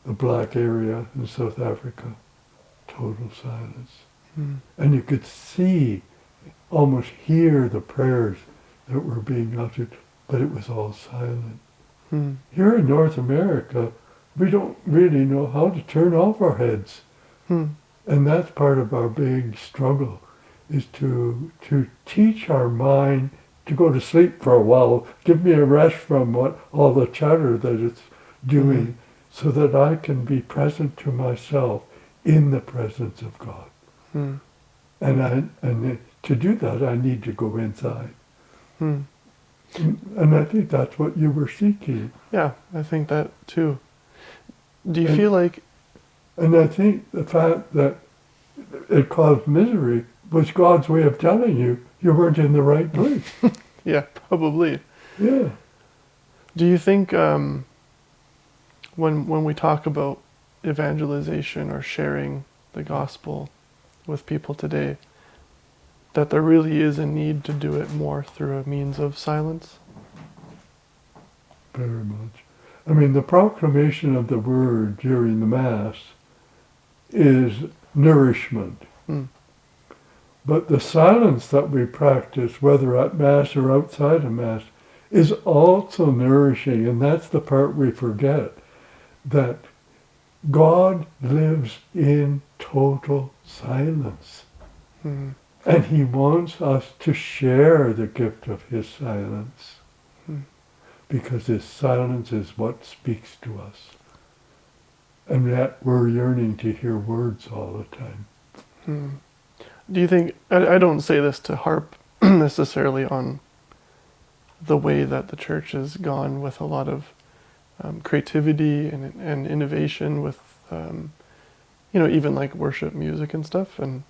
the black area in South Africa, total silence. And you could see, almost hear the prayers that were being uttered, but it was all silent. Here in North America, we don't really know how to turn off our heads. And that's part of our big struggle, is to teach our mind to go to sleep for a while, give me a rest from all the chatter that it's doing, so that I can be present to myself in the presence of God. And to do that, I need to go inside. And I think that's what you were seeking. Yeah, I think that too. Do you feel like... And I think the fact that it caused misery was God's way of telling you weren't in the right place. Yeah, probably. Yeah. Do you think when we talk about evangelization or sharing the gospel with people today, that there really is a need to do it more through a means of silence? Very much. I mean, the proclamation of the word during the Mass is nourishment. Mm. But the silence that we practice, whether at Mass or outside of Mass, is also nourishing. And that's the part we forget, that God lives in total silence. Mm. And he wants us to share the gift of his silence. Mm. Because his silence is what speaks to us. And yet we're yearning to hear words all the time. Mm. Do you think, I don't say this to harp necessarily on the way that the church has gone with a lot of creativity and innovation with, even like worship music and stuff. And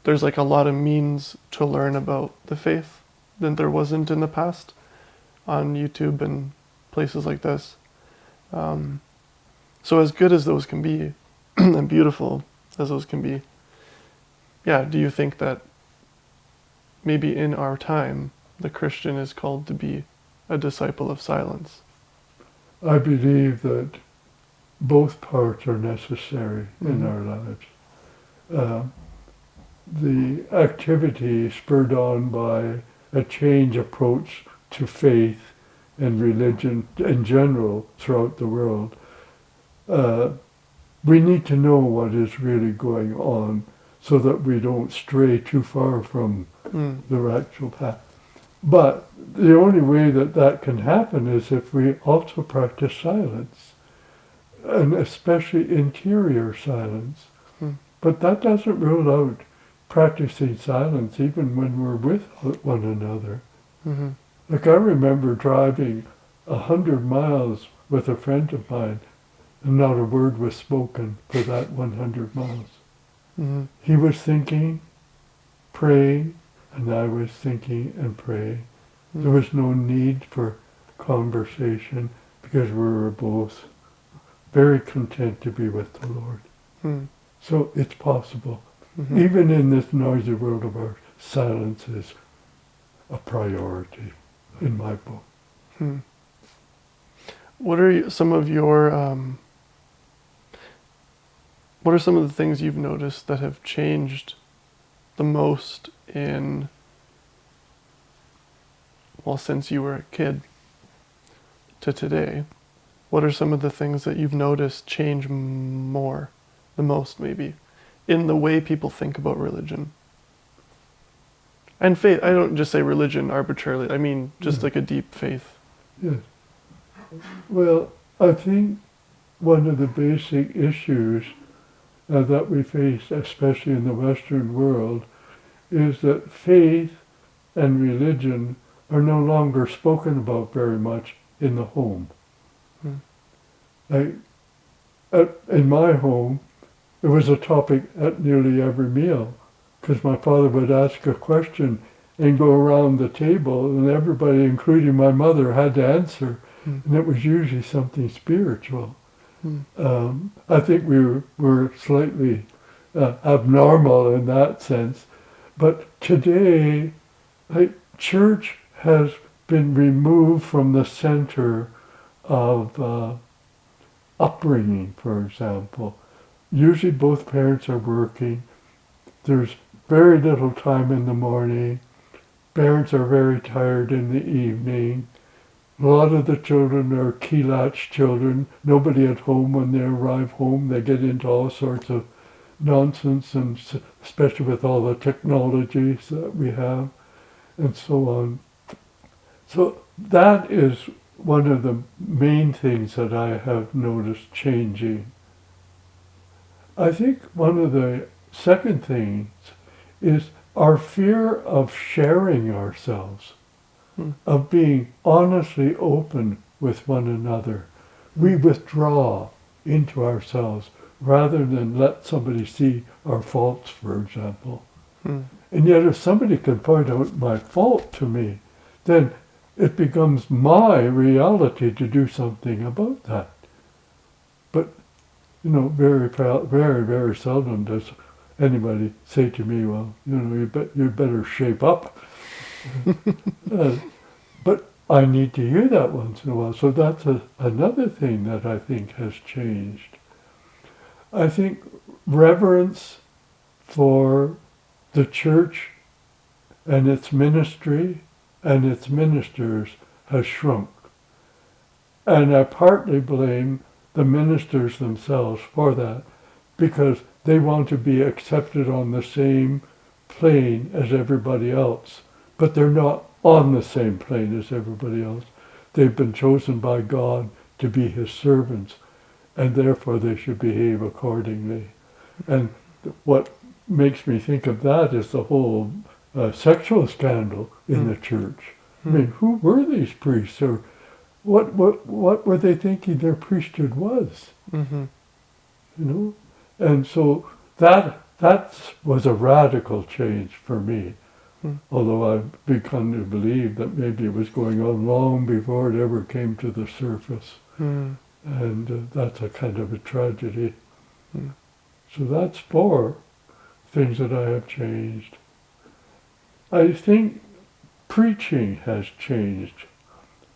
there's like a lot of means to learn about the faith than there wasn't in the past on YouTube and places like this. So as good as those can be and beautiful as those can be, yeah, do you think that maybe in our time, the Christian is called to be a disciple of silence? I believe that both parts are necessary in our lives. The activity spurred on by a change approach to faith and religion in general throughout the world. We need to know what is really going on so that we don't stray too far from the actual path. But the only way that that can happen is if we also practice silence, and especially interior silence. But that doesn't rule out practicing silence even when we're with one another. Mm-hmm. Like I remember driving 100 miles with a friend of mine, and not a word was spoken for that 100 miles. Mm-hmm. He was thinking, praying, and I was thinking and praying. Mm-hmm. There was no need for conversation because we were both very content to be with the Lord. Mm-hmm. So it's possible. Mm-hmm. Even in this noisy world of ours, silence is a priority in my book. Hmm. What are some of your what are some of the things you've noticed that have changed the most since you were a kid to today? What are some of the things that you've noticed change the most maybe, in the way people think about religion? And faith, I don't just say religion arbitrarily, I mean just like a deep faith. Yes. Well, I think one of the basic issues that we face, especially in the Western world, is that faith and religion are no longer spoken about very much in the home. In my home, it was a topic at nearly every meal, because my father would ask a question and go around the table, and everybody, including my mother, had to answer, and it was usually something spiritual. I think we were slightly abnormal in that sense, but today, church has been removed from the center of upbringing, for example. Usually both parents are working. There's very little time in the morning. Parents are very tired in the evening. A lot of the children are key latch children. Nobody at home. When they arrive home, they get into all sorts of nonsense, and especially with all the technologies that we have, and so on. So that is one of the main things that I have noticed changing. I think one of the second things is our fear of sharing ourselves, of being honestly open with one another. We withdraw into ourselves. rather than let somebody see our faults, for example. Hmm. And yet if somebody can point out my fault to me, then it becomes my reality to do something about that. But, very, very, very seldom does anybody say to me, well, you better shape up. But I need to hear that once in a while. So that's another thing that I think has changed. I think reverence for the church and its ministry and its ministers has shrunk. And I partly blame the ministers themselves for that, because they want to be accepted on the same plane as everybody else. But they're not on the same plane as everybody else. They've been chosen by God to be his servants, and therefore they should behave accordingly. And what makes me think of that is the whole sexual scandal in the church. I mean, who were these priests, or what were they thinking their priesthood was? And so that was a radical change for me. Although I've begun to believe that maybe it was going on long before it ever came to the surface. And that's a kind of a tragedy. So that's 4 things that I have changed. I think preaching has changed,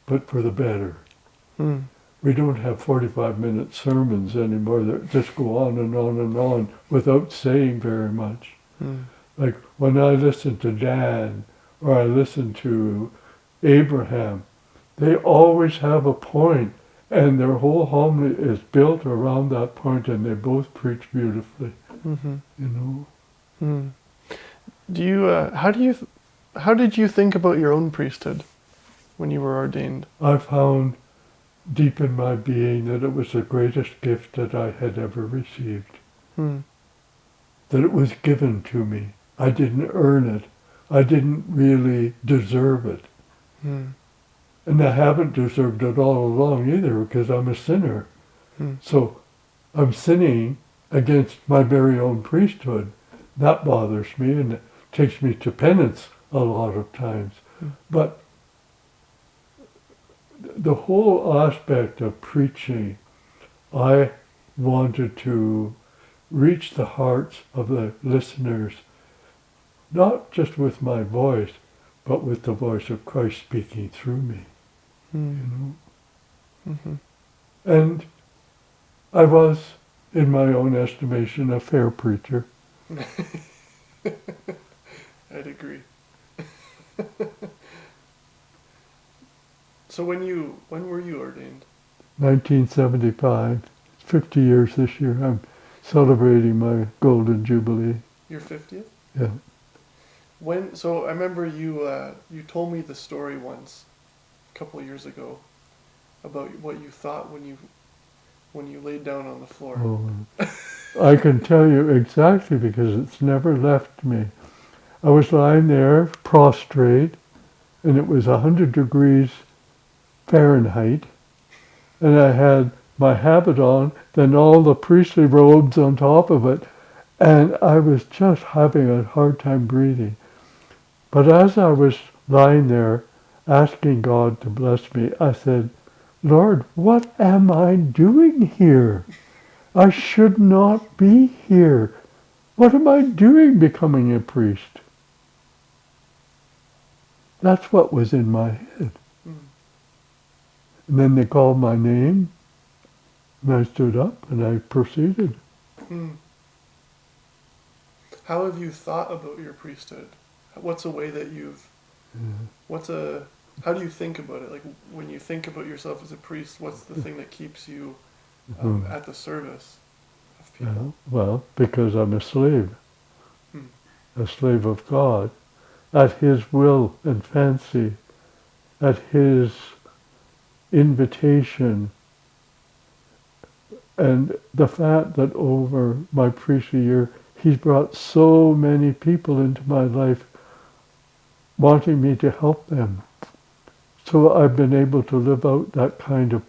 but for the better. We don't have 45-minute sermons anymore that just go on and on and on without saying very much. Like when I listen to Dan or I listen to Abraham, they always have a point, and their whole homily is built around that point, and they both preach beautifully. Do you? How did you think about your own priesthood when you were ordained? I found deep in my being that it was the greatest gift that I had ever received. That it was given to me. I didn't earn it. I didn't really deserve it. And I haven't deserved it all along either, because I'm a sinner. So I'm sinning against my very own priesthood. That bothers me, and it takes me to penance a lot of times. But the whole aspect of preaching, I wanted to reach the hearts of the listeners, not just with my voice, but with the voice of Christ speaking through me. And I was, in my own estimation, a fair preacher. I'd agree. So when were you ordained? 1975. 50 years this year. I'm celebrating my golden jubilee. Your 50th? Yeah. So I remember you told me the story once, a couple of years ago, about what you thought when you laid down on the floor. Oh, I can tell you exactly, because it's never left me. I was lying there prostrate, and it was 100 degrees Fahrenheit, and I had my habit on, then all the priestly robes on top of it, and I was just having a hard time breathing. But as I was lying there asking God to bless me, I said, Lord, what am I doing here? I should not be here. What am I doing becoming a priest? That's what was in my head. And then they called my name, and I stood up and I proceeded. How have you thought about your priesthood? What's a way that how do you think about it? Like when you think about yourself as a priest, what's the thing that keeps you at the service of people? Well, because I'm a slave of God, at his will and fancy, at his invitation. And the fact that over my priestly year, he's brought so many people into my life wanting me to help them. So I've been able to live out that kind of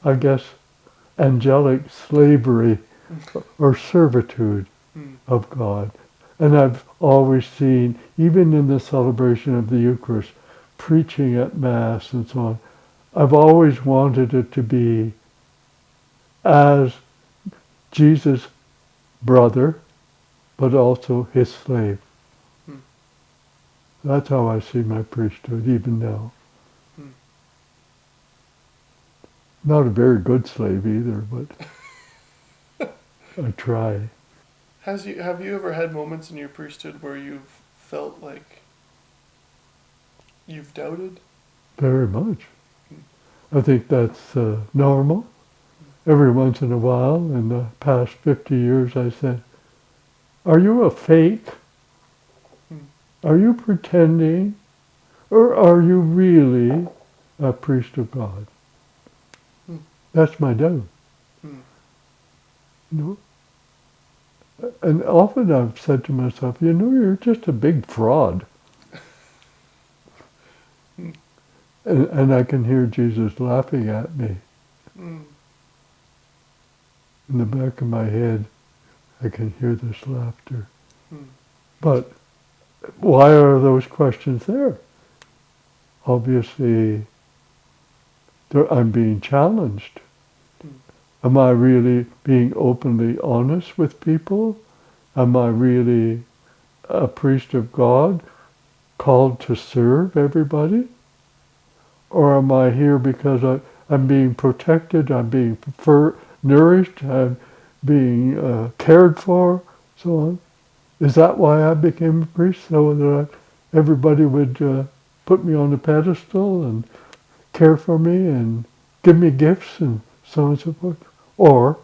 I guess, angelic slavery or servitude of God. And I've always seen, even in the celebration of the Eucharist, preaching at Mass and so on, I've always wanted it to be as Jesus' brother, but also his slave. That's how I see my priesthood, even now. Not a very good slave either, but I try. Have you ever had moments in your priesthood where you've felt like you've doubted? Very much. I think that's normal. Every once in a while, in the past 50 years, I said, are you a fake? Are you pretending? Or are you really a priest of God? That's my doubt. You know? And often I've said to myself, you're just a big fraud. And I can hear Jesus laughing at me. In the back of my head, I can hear this laughter. But why are those questions there? Obviously, I'm being challenged. Am I really being openly honest with people? Am I really a priest of God called to serve everybody? Or am I here because I'm being protected, I'm being nourished, I'm being cared for, so on? Is that why I became a priest? So that everybody would put me on a pedestal and care for me and give me gifts and so on and so forth? Or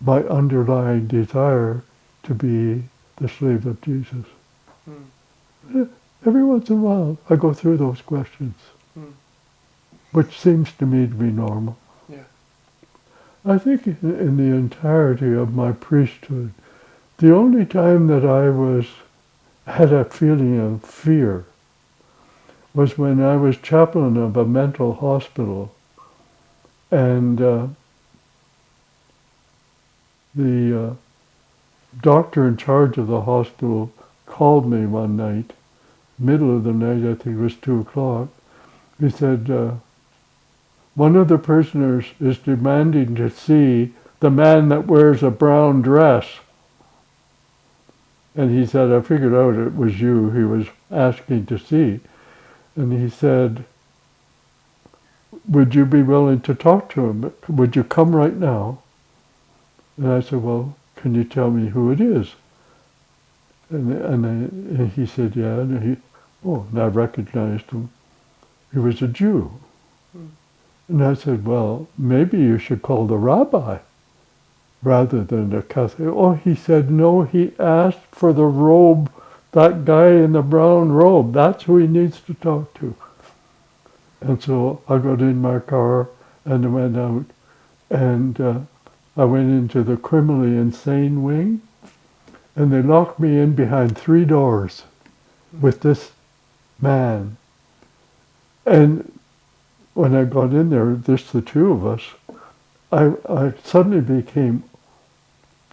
my underlying desire to be the slave of Jesus? Every once in a while, I go through those questions, which seems to me to be normal. Yeah. I think in the entirety of my priesthood, the only time that I had a feeling of fear was when I was chaplain of a mental hospital, and the doctor in charge of the hospital called me one night, middle of the night, I think it was 2 o'clock. He said, one of the prisoners is demanding to see the man that wears a brown dress. And he said, I figured out it was you he was asking to see. And he said, would you be willing to talk to him? Would you come right now? And I said, well, can you tell me who it is? And he said, yeah. And I recognized him. He was a Jew. And I said, well, maybe you should call the rabbi rather than a Catholic. Oh, he said, no, he asked for the robe, that guy in the brown robe. That's who he needs to talk to. And so I got in my car and I went out, and I went into the criminally insane wing, and they locked me in behind 3 doors with this man. And when I got in there, just the 2 of us, I suddenly became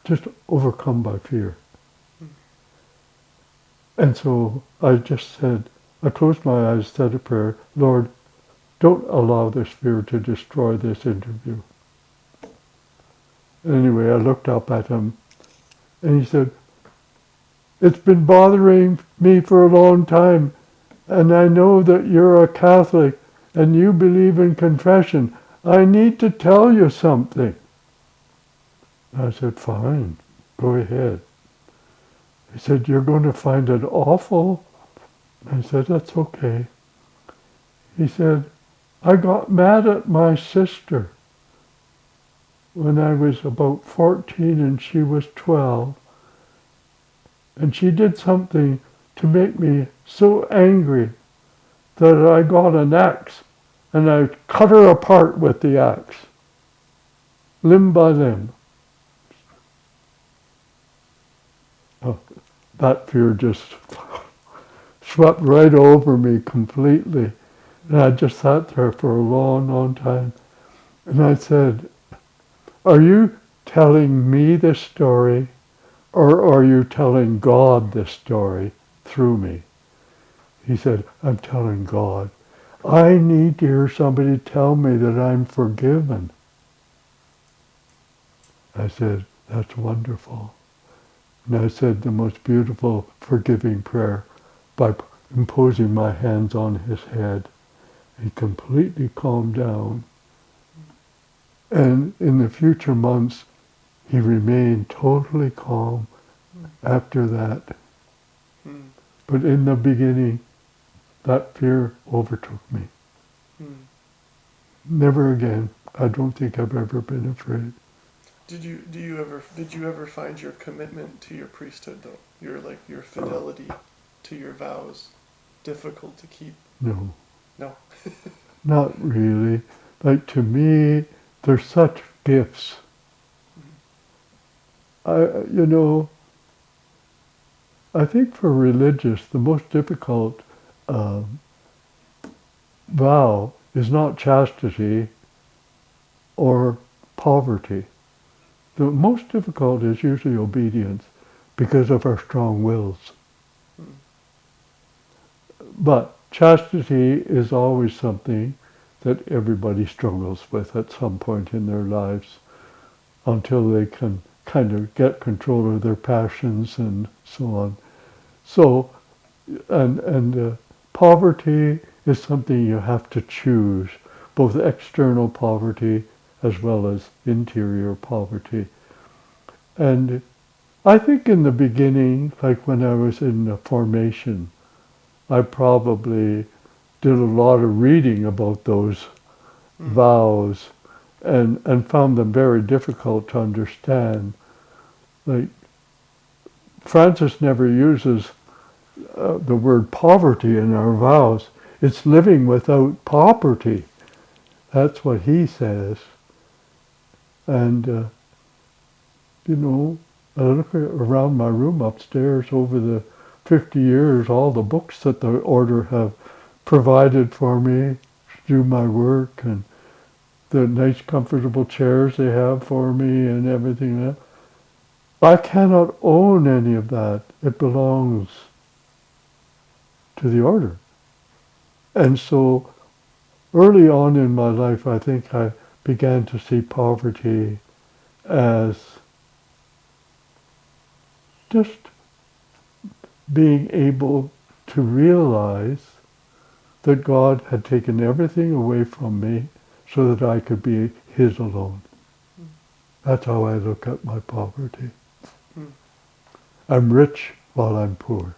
just overcome by fear. And so I just said, I closed my eyes, said a prayer, Lord, don't allow this fear to destroy this interview. Anyway, I looked up at him, and he said, it's been bothering me for a long time, and I know that you're a Catholic, and you believe in confession. I need to tell you something. I said, fine, go ahead. He said, you're going to find it awful. I said, that's okay. He said, I got mad at my sister when I was about 14 and she was 12. And she did something to make me so angry that I got an axe and I cut her apart with the axe, limb by limb. Oh, that fear just swept right over me completely. And I just sat there for a long, long time. And I said, are you telling me this story, or are you telling God this story through me? He said, I'm telling God. I need to hear somebody tell me that I'm forgiven. I said, that's wonderful. And I said the most beautiful forgiving prayer by imposing my hands on his head. He completely calmed down. And in the future months, he remained totally calm after that. Mm. But in the beginning, that fear overtook me. Mm. Never again. I don't think I've ever been afraid. Did you ever find your commitment to your priesthood though? Your fidelity to your vows difficult to keep? No, No. not really. Like, to me, they're such gifts. I think for religious, the most difficult vow is not chastity or poverty. The most difficult is usually obedience because of our strong wills. Mm. But chastity is always something that everybody struggles with at some point in their lives until they can kind of get control of their passions and so on. So, and poverty is something you have to choose, both external poverty as well as interior poverty. And I think in the beginning, like when I was in the formation, I probably did a lot of reading about those vows and found them very difficult to understand. Like, Francis never uses the word poverty in our vows. It's living without property. That's what he says. And, I look around my room upstairs over the 50 years, all the books that the order have provided for me to do my work, and the nice comfortable chairs they have for me and everything else. I cannot own any of that. It belongs to the order. And so early on in my life, I think I began to see poverty as just being able to realize that God had taken everything away from me so that I could be his alone. That's how I look at my poverty. Mm. I'm rich while I'm poor.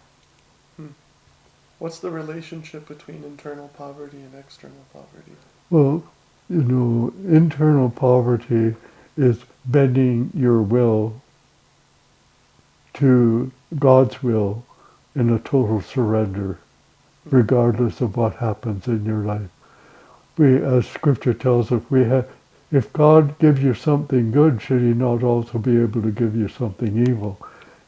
What's the relationship between internal poverty and external poverty? Well, internal poverty is bending your will to God's will in a total surrender, regardless of what happens in your life. As Scripture tells us, if God gives you something good, should he not also be able to give you something evil?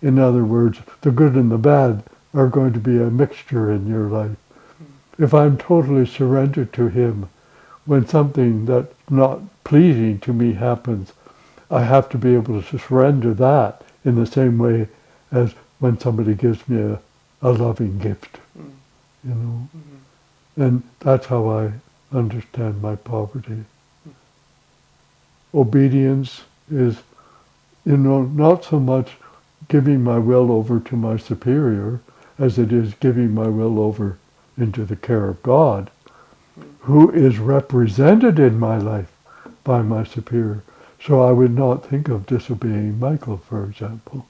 In other words, the good and the bad are going to be a mixture in your life. If I'm totally surrendered to him, when something that's not pleasing to me happens, I have to be able to surrender that in the same way as when somebody gives me a loving gift, And that's how I understand my poverty. Obedience is, not so much giving my will over to my superior as it is giving my will over into the care of God, who is represented in my life by my superior. So I would not think of disobeying Michael, for example.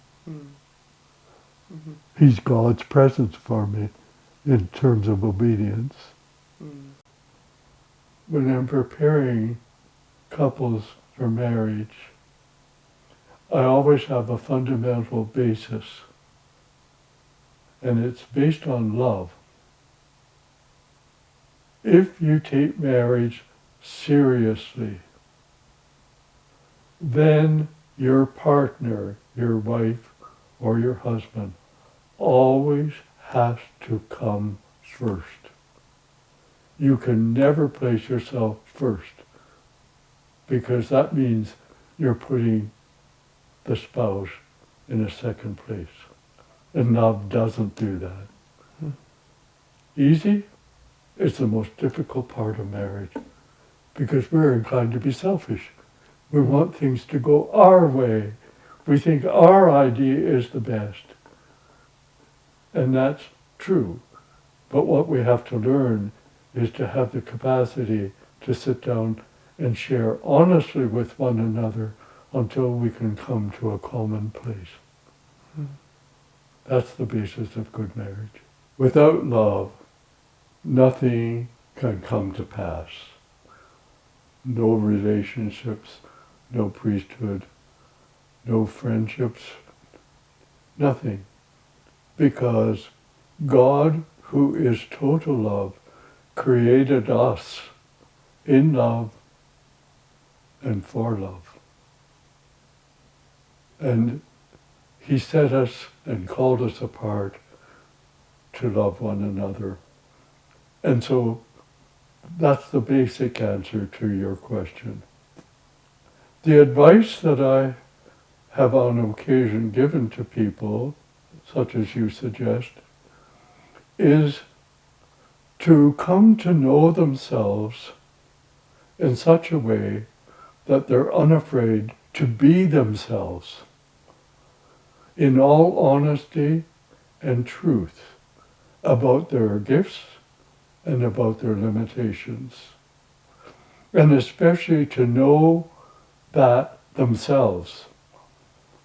He's God's presence for me in terms of obedience. When I'm preparing couples for marriage, I always have a fundamental basis, and it's based on love. If you take marriage seriously, then your partner, your wife or your husband, always has to come first. You can never place yourself first, because that means you're putting the spouse in a second place. And love doesn't do that. Easy? It's the most difficult part of marriage because we're inclined to be selfish. We want things to go our way. We think our idea is the best. And that's true. But what we have to learn is to have the capacity to sit down and share honestly with one another until we can come to a common place. That's the basis of good marriage. Without love, nothing can come to pass. No relationships, no priesthood, no friendships, nothing. Because God, who is total love, created us in love and for love. And he set us and called us apart to love one another. And so that's the basic answer to your question. The advice that I have on occasion given to people, such as you suggest, is to come to know themselves in such a way that they're unafraid to be themselves in all honesty and truth about their gifts and about their limitations. And especially to know that themselves.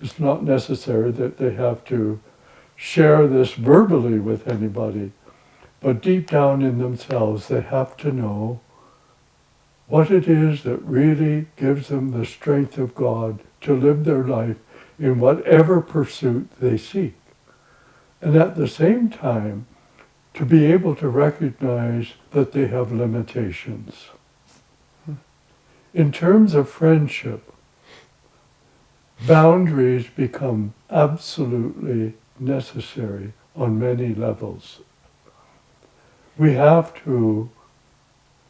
It's not necessary that they have to share this verbally with anybody, but deep down in themselves they have to know what it is that really gives them the strength of God to live their life in whatever pursuit they seek. And at the same time, to be able to recognize that they have limitations. In terms of friendship, boundaries become absolutely necessary on many levels. We have to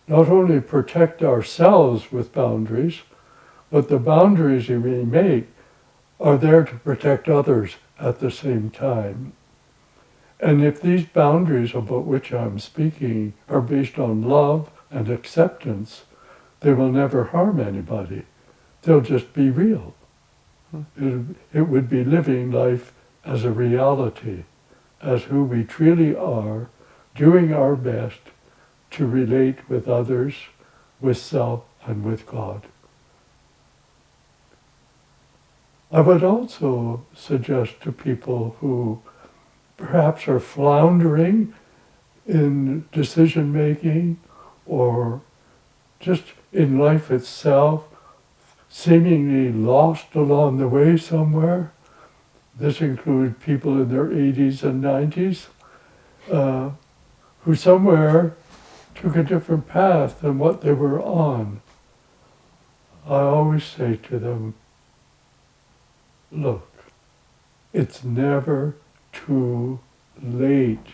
not only protect ourselves with boundaries, but the boundaries we make are there to protect others at the same time. And if these boundaries about which I'm speaking are based on love and acceptance, they will never harm anybody. They'll just be real. It would be living life as a reality, as who we truly are, doing our best to relate with others, with self, and with God. I would also suggest to people who perhaps are floundering in decision-making or just in life itself, seemingly lost along the way somewhere. This includes people in their 80s and 90s who somewhere took a different path than what they were on. I always say to them, look, it's never too late.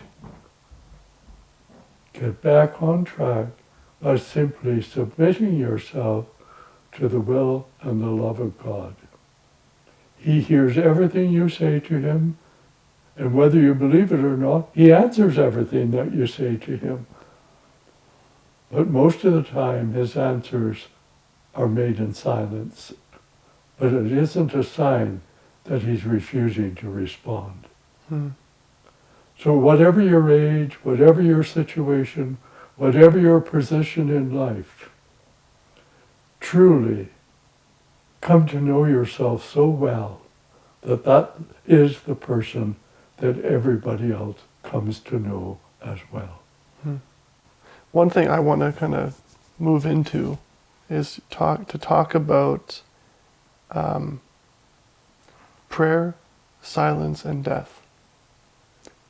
Get back on track by simply submitting yourself to the will and the love of God. He hears everything you say to him, and whether you believe it or not, he answers everything that you say to him. But most of the time, his answers are made in silence. But it isn't a sign that he's refusing to respond. So whatever your age, whatever your situation, whatever your position in life, truly come to know yourself so well that that is the person that everybody else comes to know as well. One thing I want to kind of move into is talk about prayer, silence, and death,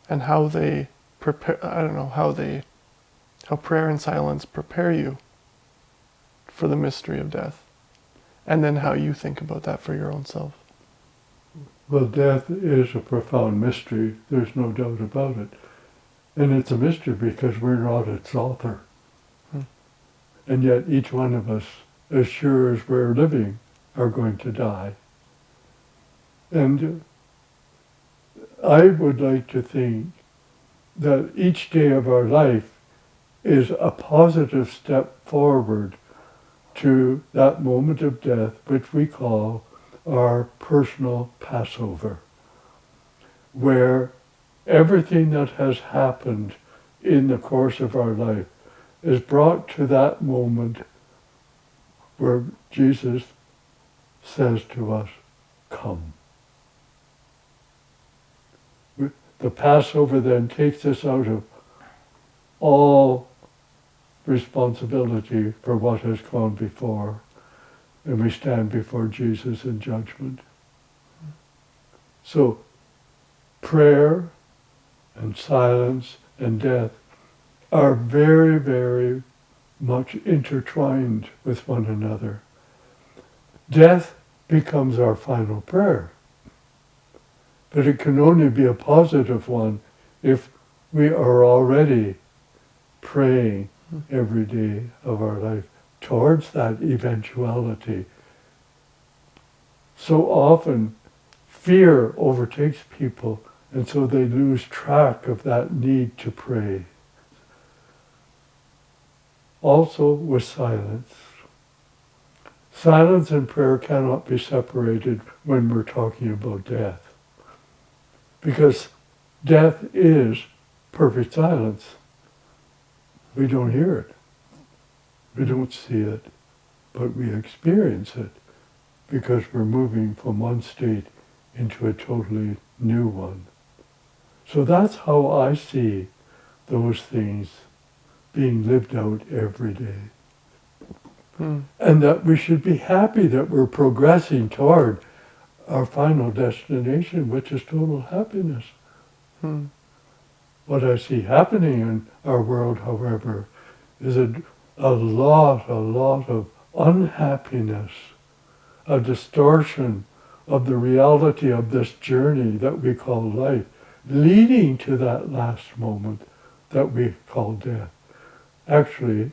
and how they prepare. How prayer and silence prepare you for the mystery of death, and then how you think about that for your own self. Well, death is a profound mystery. There's no doubt about it. And it's a mystery because we're not its author. And yet each one of us, as sure as we're living, are going to die. And I would like to think that each day of our life is a positive step forward to that moment of death, which we call our personal Passover, where everything that has happened in the course of our life is brought to that moment where Jesus says to us, come. The Passover then takes us out of all responsibility for what has gone before, and we stand before Jesus in judgment. So, prayer and silence and death are very, very much intertwined with one another. Death becomes our final prayer, but it can only be a positive one if we are already praying every day of our life towards that eventuality. So often fear overtakes people, and so they lose track of that need to pray. Also with silence. Silence and prayer cannot be separated when we're talking about death, because death is perfect silence. We don't hear it. We don't see it, but we experience it because we're moving from one state into a totally new one. So that's how I see those things being lived out every day. And that we should be happy that we're progressing toward our final destination, which is total happiness. What I see happening in our world, however, is a lot of unhappiness, a distortion of the reality of this journey that we call life, leading to that last moment that we call death. Actually,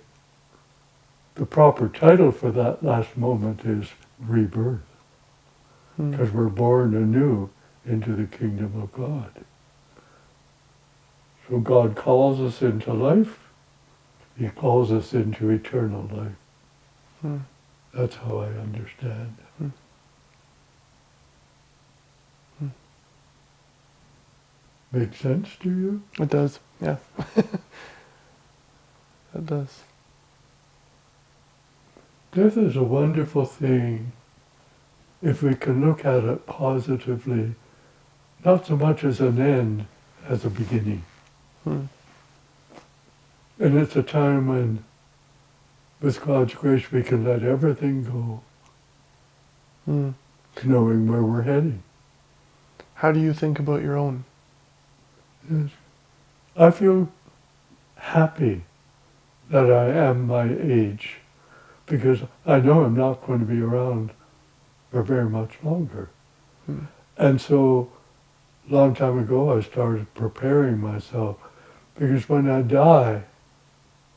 the proper title for that last moment is rebirth, because we're born anew into the kingdom of God. So God calls us into life. He calls us into eternal life. That's how I understand. Make sense to you? It does, yeah. It does. Death is a wonderful thing if we can look at it positively, not so much as an end as a beginning. And it's a time when, with God's grace, we can let everything go, knowing where we're heading. How do you think about your own? Yes. I feel happy that I am my age, because I know I'm not going to be around for very much longer. And so, a long time ago, I started preparing myself, because when I die,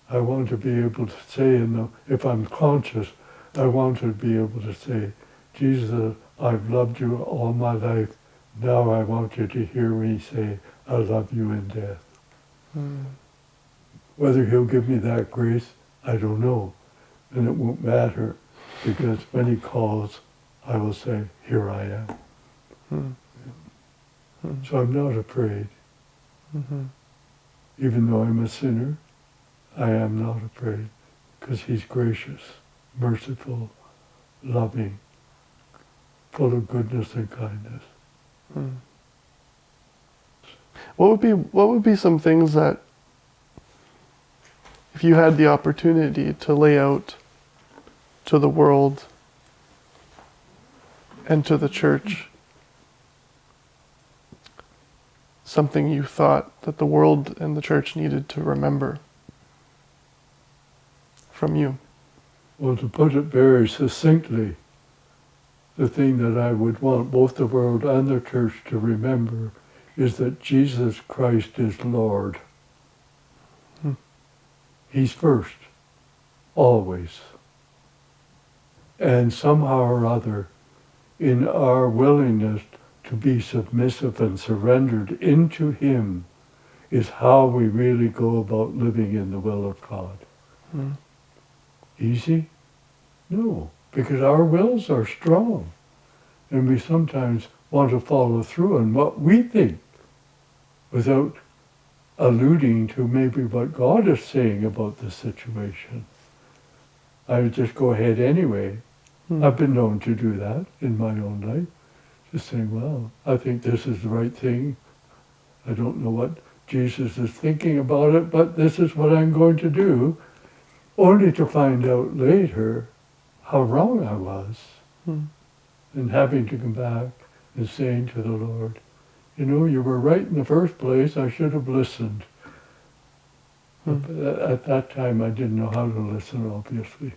I want to be able to say, if I'm conscious, I want to be able to say, Jesus, I've loved you all my life. Now I want you to hear me say, I love you in death. Whether he'll give me that grace, I don't know. And it won't matter, because when he calls, I will say, here I am. So I'm not afraid. Even though I'm a sinner, I am not afraid, because he's gracious, merciful, loving, full of goodness and kindness. What would be some things that, if you had the opportunity to lay out to the world and to the church, something you thought that the world and the church needed to remember from you? Well, to put it very succinctly, the thing that I would want both the world and the church to remember is that Jesus Christ is Lord. He's first, always. And somehow or other, in our willingness to be submissive and surrendered into Him is how we really go about living in the will of God. Mm. Easy? No, because our wills are strong. And we sometimes want to follow through on what we think without alluding to maybe what God is saying about the situation. I would just go ahead anyway. Mm. I've been known to do that in my own life. Just saying, well, I think this is the right thing. I don't know what Jesus is thinking about it, but this is what I'm going to do, only to find out later how wrong I was. Mm. And having to come back and saying to the Lord, you know, you were right in the first place, I should have listened. But at that time I didn't know how to listen, obviously.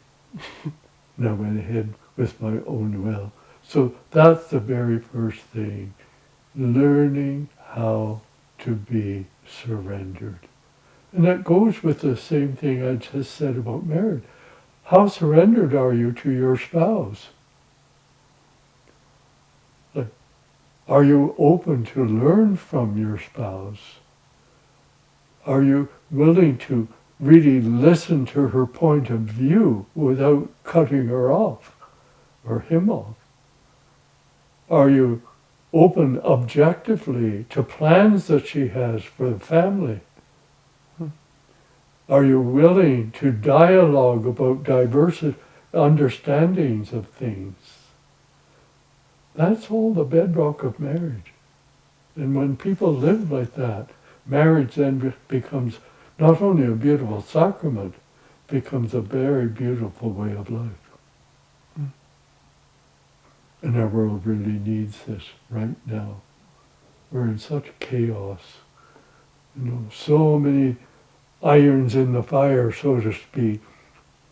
And I went ahead with my own will. So that's the very first thing, learning how to be surrendered. And that goes with the same thing I just said about marriage. How surrendered are you to your spouse? Like, are you open to learn from your spouse? Are you willing to really listen to her point of view without cutting her off or him off? Are you open objectively to plans that she has for the family? Are you willing to dialogue about diverse understandings of things? That's all the bedrock of marriage. And when people live like that, marriage then becomes not only a beautiful sacrament, becomes a very beautiful way of life. Mm. And our world really needs this right now. We're in such chaos. You know, so many irons in the fire, so to speak,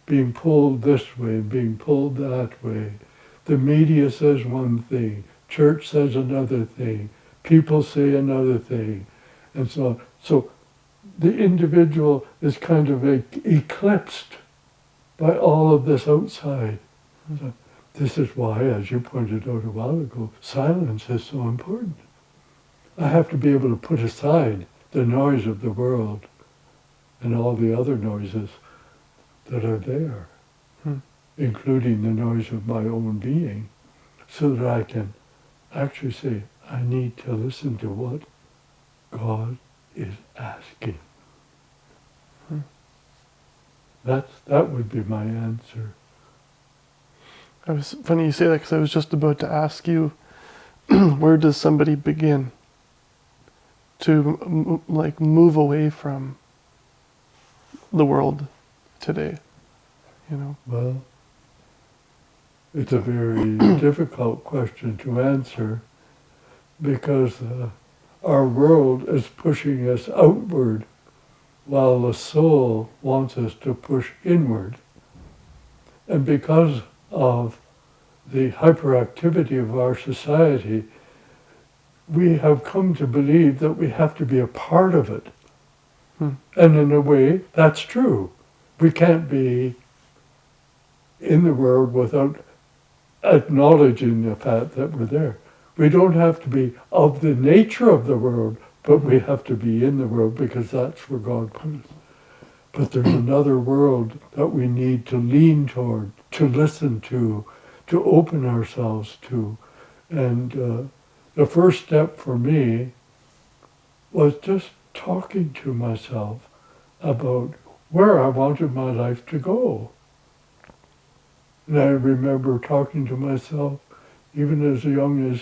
being pulled this way, being pulled that way. The media says one thing, church says another thing, people say another thing, and so on. So the individual is kind of eclipsed by all of this outside. So this is why, as you pointed out a while ago, silence is so important. I have to be able to put aside the noise of the world and all the other noises that are there, including the noise of my own being, so that I can actually say, I need to listen to what God is asking. That would be my answer. It was funny you say that, because I was just about to ask you, where does somebody begin to move away from the world today? You know. Well, it's a very difficult question to answer, because our world is pushing us outward while the soul wants us to push inward. And because of the hyperactivity of our society, we have come to believe that we have to be a part of it. And in a way, that's true. We can't be in the world without acknowledging the fact that we're there. We don't have to be of the nature of the world, but we have to be in the world, because that's where God put us. But there's another world that we need to lean toward, to listen to open ourselves to. And the first step for me was just talking to myself about where I wanted my life to go. And I remember talking to myself, even as young as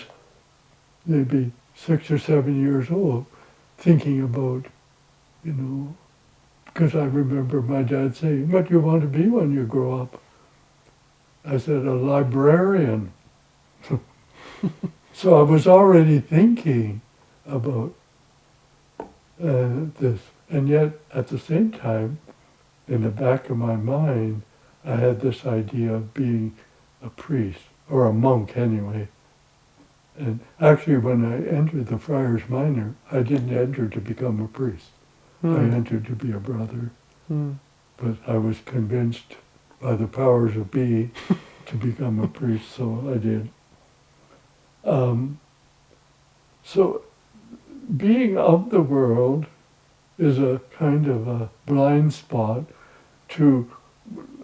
maybe 6 or 7 years old, thinking about, because I remember my dad saying, what do you want to be when you grow up? I said, a librarian. So I was already thinking about this. And yet, at the same time, in the back of my mind, I had this idea of being a priest, or a monk anyway. And actually, when I entered the Friars Minor, I didn't enter to become a priest. I entered to be a brother. But I was convinced by the powers of be to become a priest, so I did. So being of the world is a kind of a blind spot to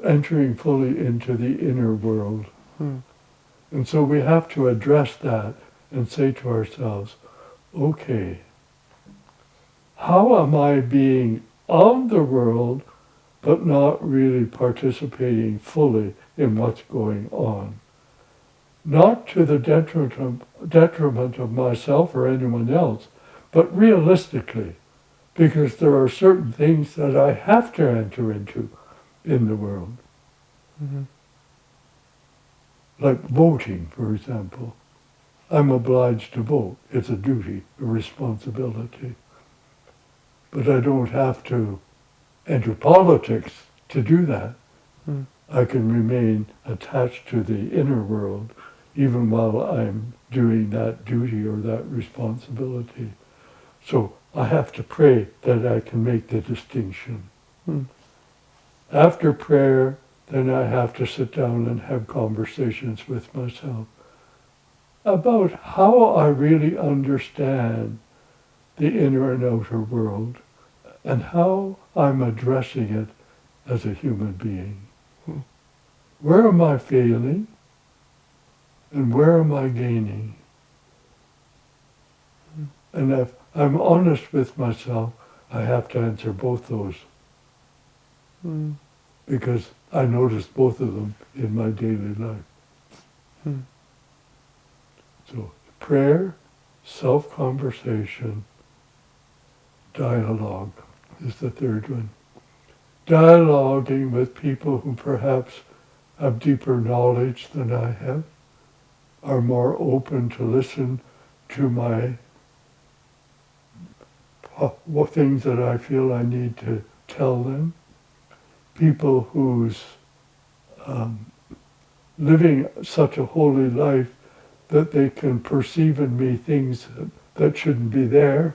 entering fully into the inner world. And so we have to address that and say to ourselves, okay, how am I being of the world but not really participating fully in what's going on? Not to the detriment of myself or anyone else, but realistically, because there are certain things that I have to enter into in the world. Like voting, for example. I'm obliged to vote. It's a duty, a responsibility. But I don't have to enter politics to do that. I can remain attached to the inner world even while I'm doing that duty or that responsibility. So I have to pray that I can make the distinction. After prayer, then I have to sit down and have conversations with myself about how I really understand the inner and outer world and how I'm addressing it as a human being. Where am I failing and where am I gaining? And if I'm honest with myself, I have to answer both those. Because I notice both of them in my daily life. So prayer, self-conversation, dialogue is the third one. Dialoguing with people who perhaps have deeper knowledge than I have, are more open to listen to my things that I feel I need to tell them. People who's living such a holy life that they can perceive in me things that shouldn't be there.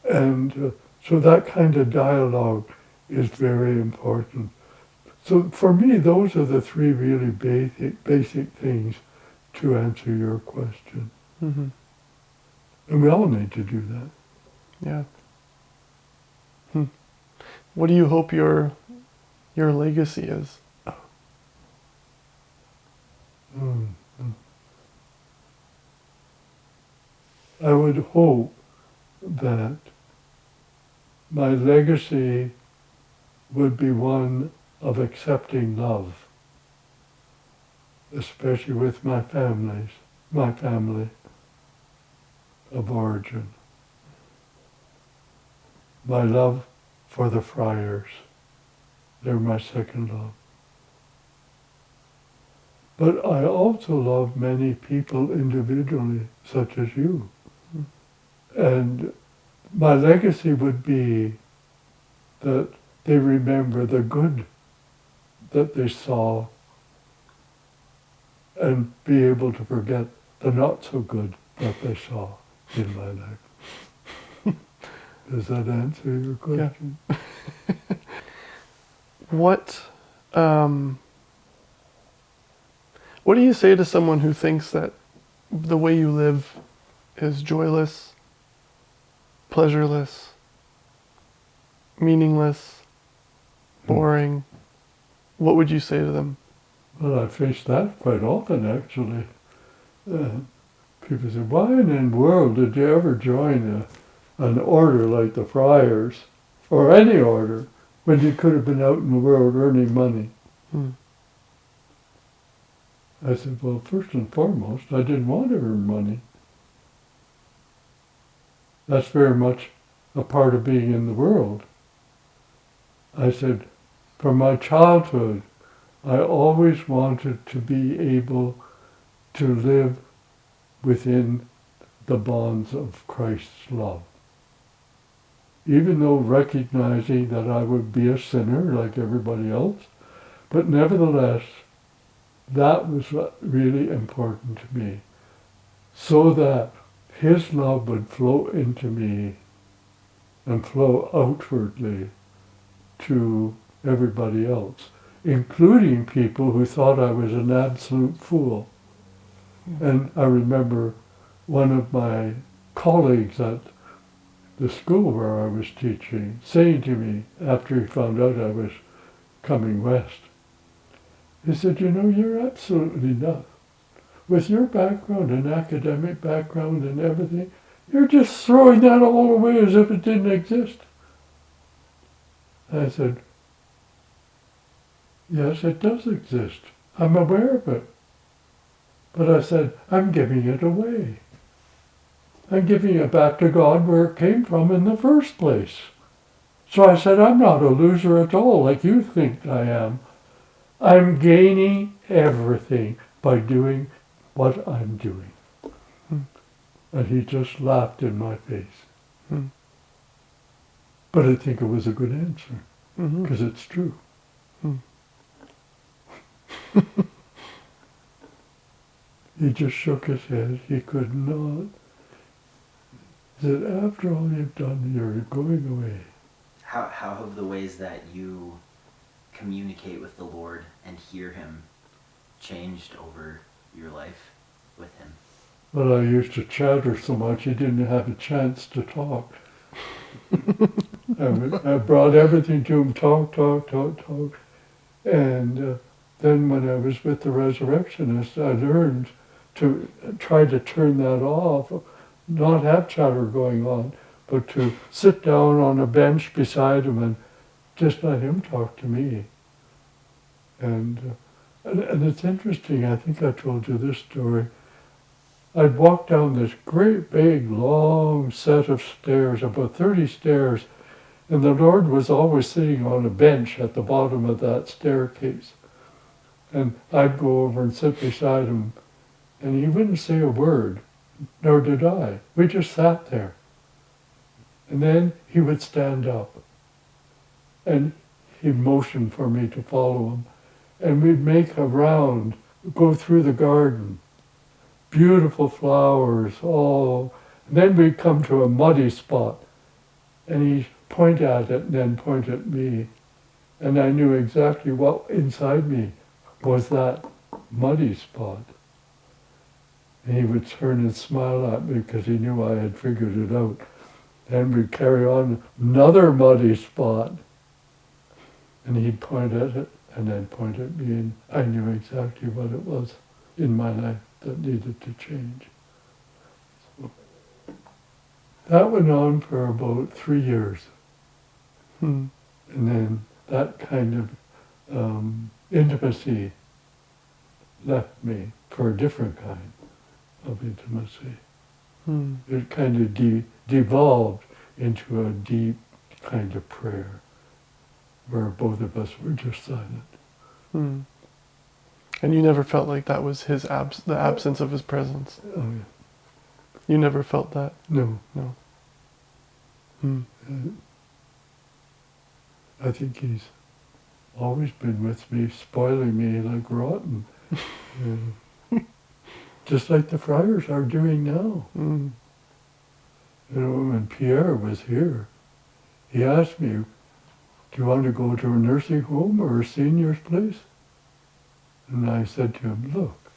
And so that kind of dialogue is very important. So for me, those are the three really basic things to answer your question. And we all need to do that. Yeah. What do you hope your legacy is? I would hope that my legacy would be one of accepting love, especially with my family of origin. My love for the friars, they're my second love. But I also love many people individually, such as you. And my legacy would be that they remember the good that they saw and be able to forget the not so good that they saw in my life. Does that answer your question? Yeah. What do you say to someone who thinks that the way you live is joyless, pleasureless, meaningless, boring? What would you say to them? Well, I face that quite often, actually. People say, why in the world did you ever join an order like the Friars, or any order, when you could have been out in the world earning money? I said, well, first and foremost, I didn't want to earn money. That's very much a part of being in the world. I said, from my childhood, I always wanted to be able to live within the bonds of Christ's love. Even though recognizing that I would be a sinner like everybody else, but nevertheless, that was really important to me, so that His love would flow into me and flow outwardly to everybody else, including people who thought I was an absolute fool. And I remember one of my colleagues at the school where I was teaching saying to me after he found out I was coming west, he said, you know, you're absolutely nuts. With your background and academic background and everything, you're just throwing that all away as if it didn't exist. I said, yes, it does exist. I'm aware of it. But I said, I'm giving it away. I'm giving it back to God where it came from in the first place. So I said, I'm not a loser at all like you think I am. I'm gaining everything by doing what I'm doing. And he just laughed in my face. But I think it was a good answer, because it's true. He just shook his head. He could not. He said, after all you've done, you're going away. How have the ways that you communicate with the Lord and hear him changed over your life with him? Well, I used to chatter so much he didn't have a chance to talk. I brought everything to him, talk. And then when I was with the Resurrectionists, I learned to try to turn that off, not have chatter going on, but to sit down on a bench beside him and just let him talk to me. And it's interesting, I think I told you this story. I'd walk down this great big long set of stairs, about 30 stairs, and the Lord was always sitting on a bench at the bottom of that staircase. And I'd go over and sit beside him, and he wouldn't say a word, nor did I. We just sat there. And then he would stand up, and he'd motion for me to follow him. And we'd make a round, go through the garden. Beautiful flowers, all. And then we'd come to a muddy spot, and he'd point at it and then point at me. And I knew exactly what inside me was that muddy spot. And he would turn and smile at me because he knew I had figured it out. Then we'd carry on another muddy spot, and he'd point at it and then point at me, and I knew exactly what it was in my life that needed to change. So that went on for about 3 years. And then that kind of intimacy left me for a different kind of intimacy. It kind of devolved into a deep kind of prayer where both of us were just silent. And you never felt like that was his the absence of his presence? Oh, yeah. You never felt that? No. No. I think he's always been with me, spoiling me like rotten. Just like the friars are doing now. You know, when Pierre was here, he asked me, do you want to go to a nursing home or a senior's place? And I said to him, look,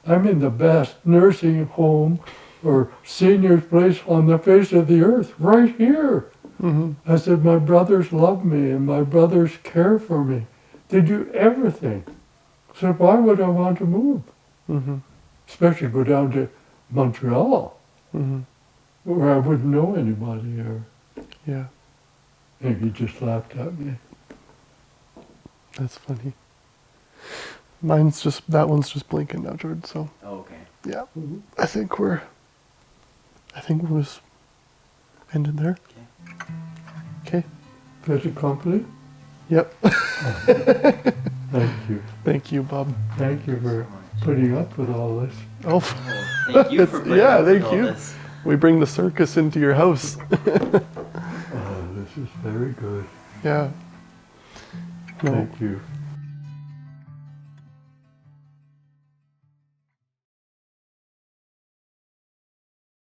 I'm in the best nursing home or senior's place on the face of the earth, right here. I said, my brothers love me and my brothers care for me. They do everything. I said, why would I want to move? Especially go down to Montreal, where I wouldn't know anybody. Yeah. And he just laughed at me. That's funny. That one's just blinking now, George, so. Oh, okay. Yeah. I think we'll just end it there. Okay. Fait accompli? Yep. Thank you. Thank you, Bob. Thank you for putting up with all this. Oh, Thank you for putting up with all this. We bring the circus into your house. Oh, this is very good. Yeah. No. Thank you.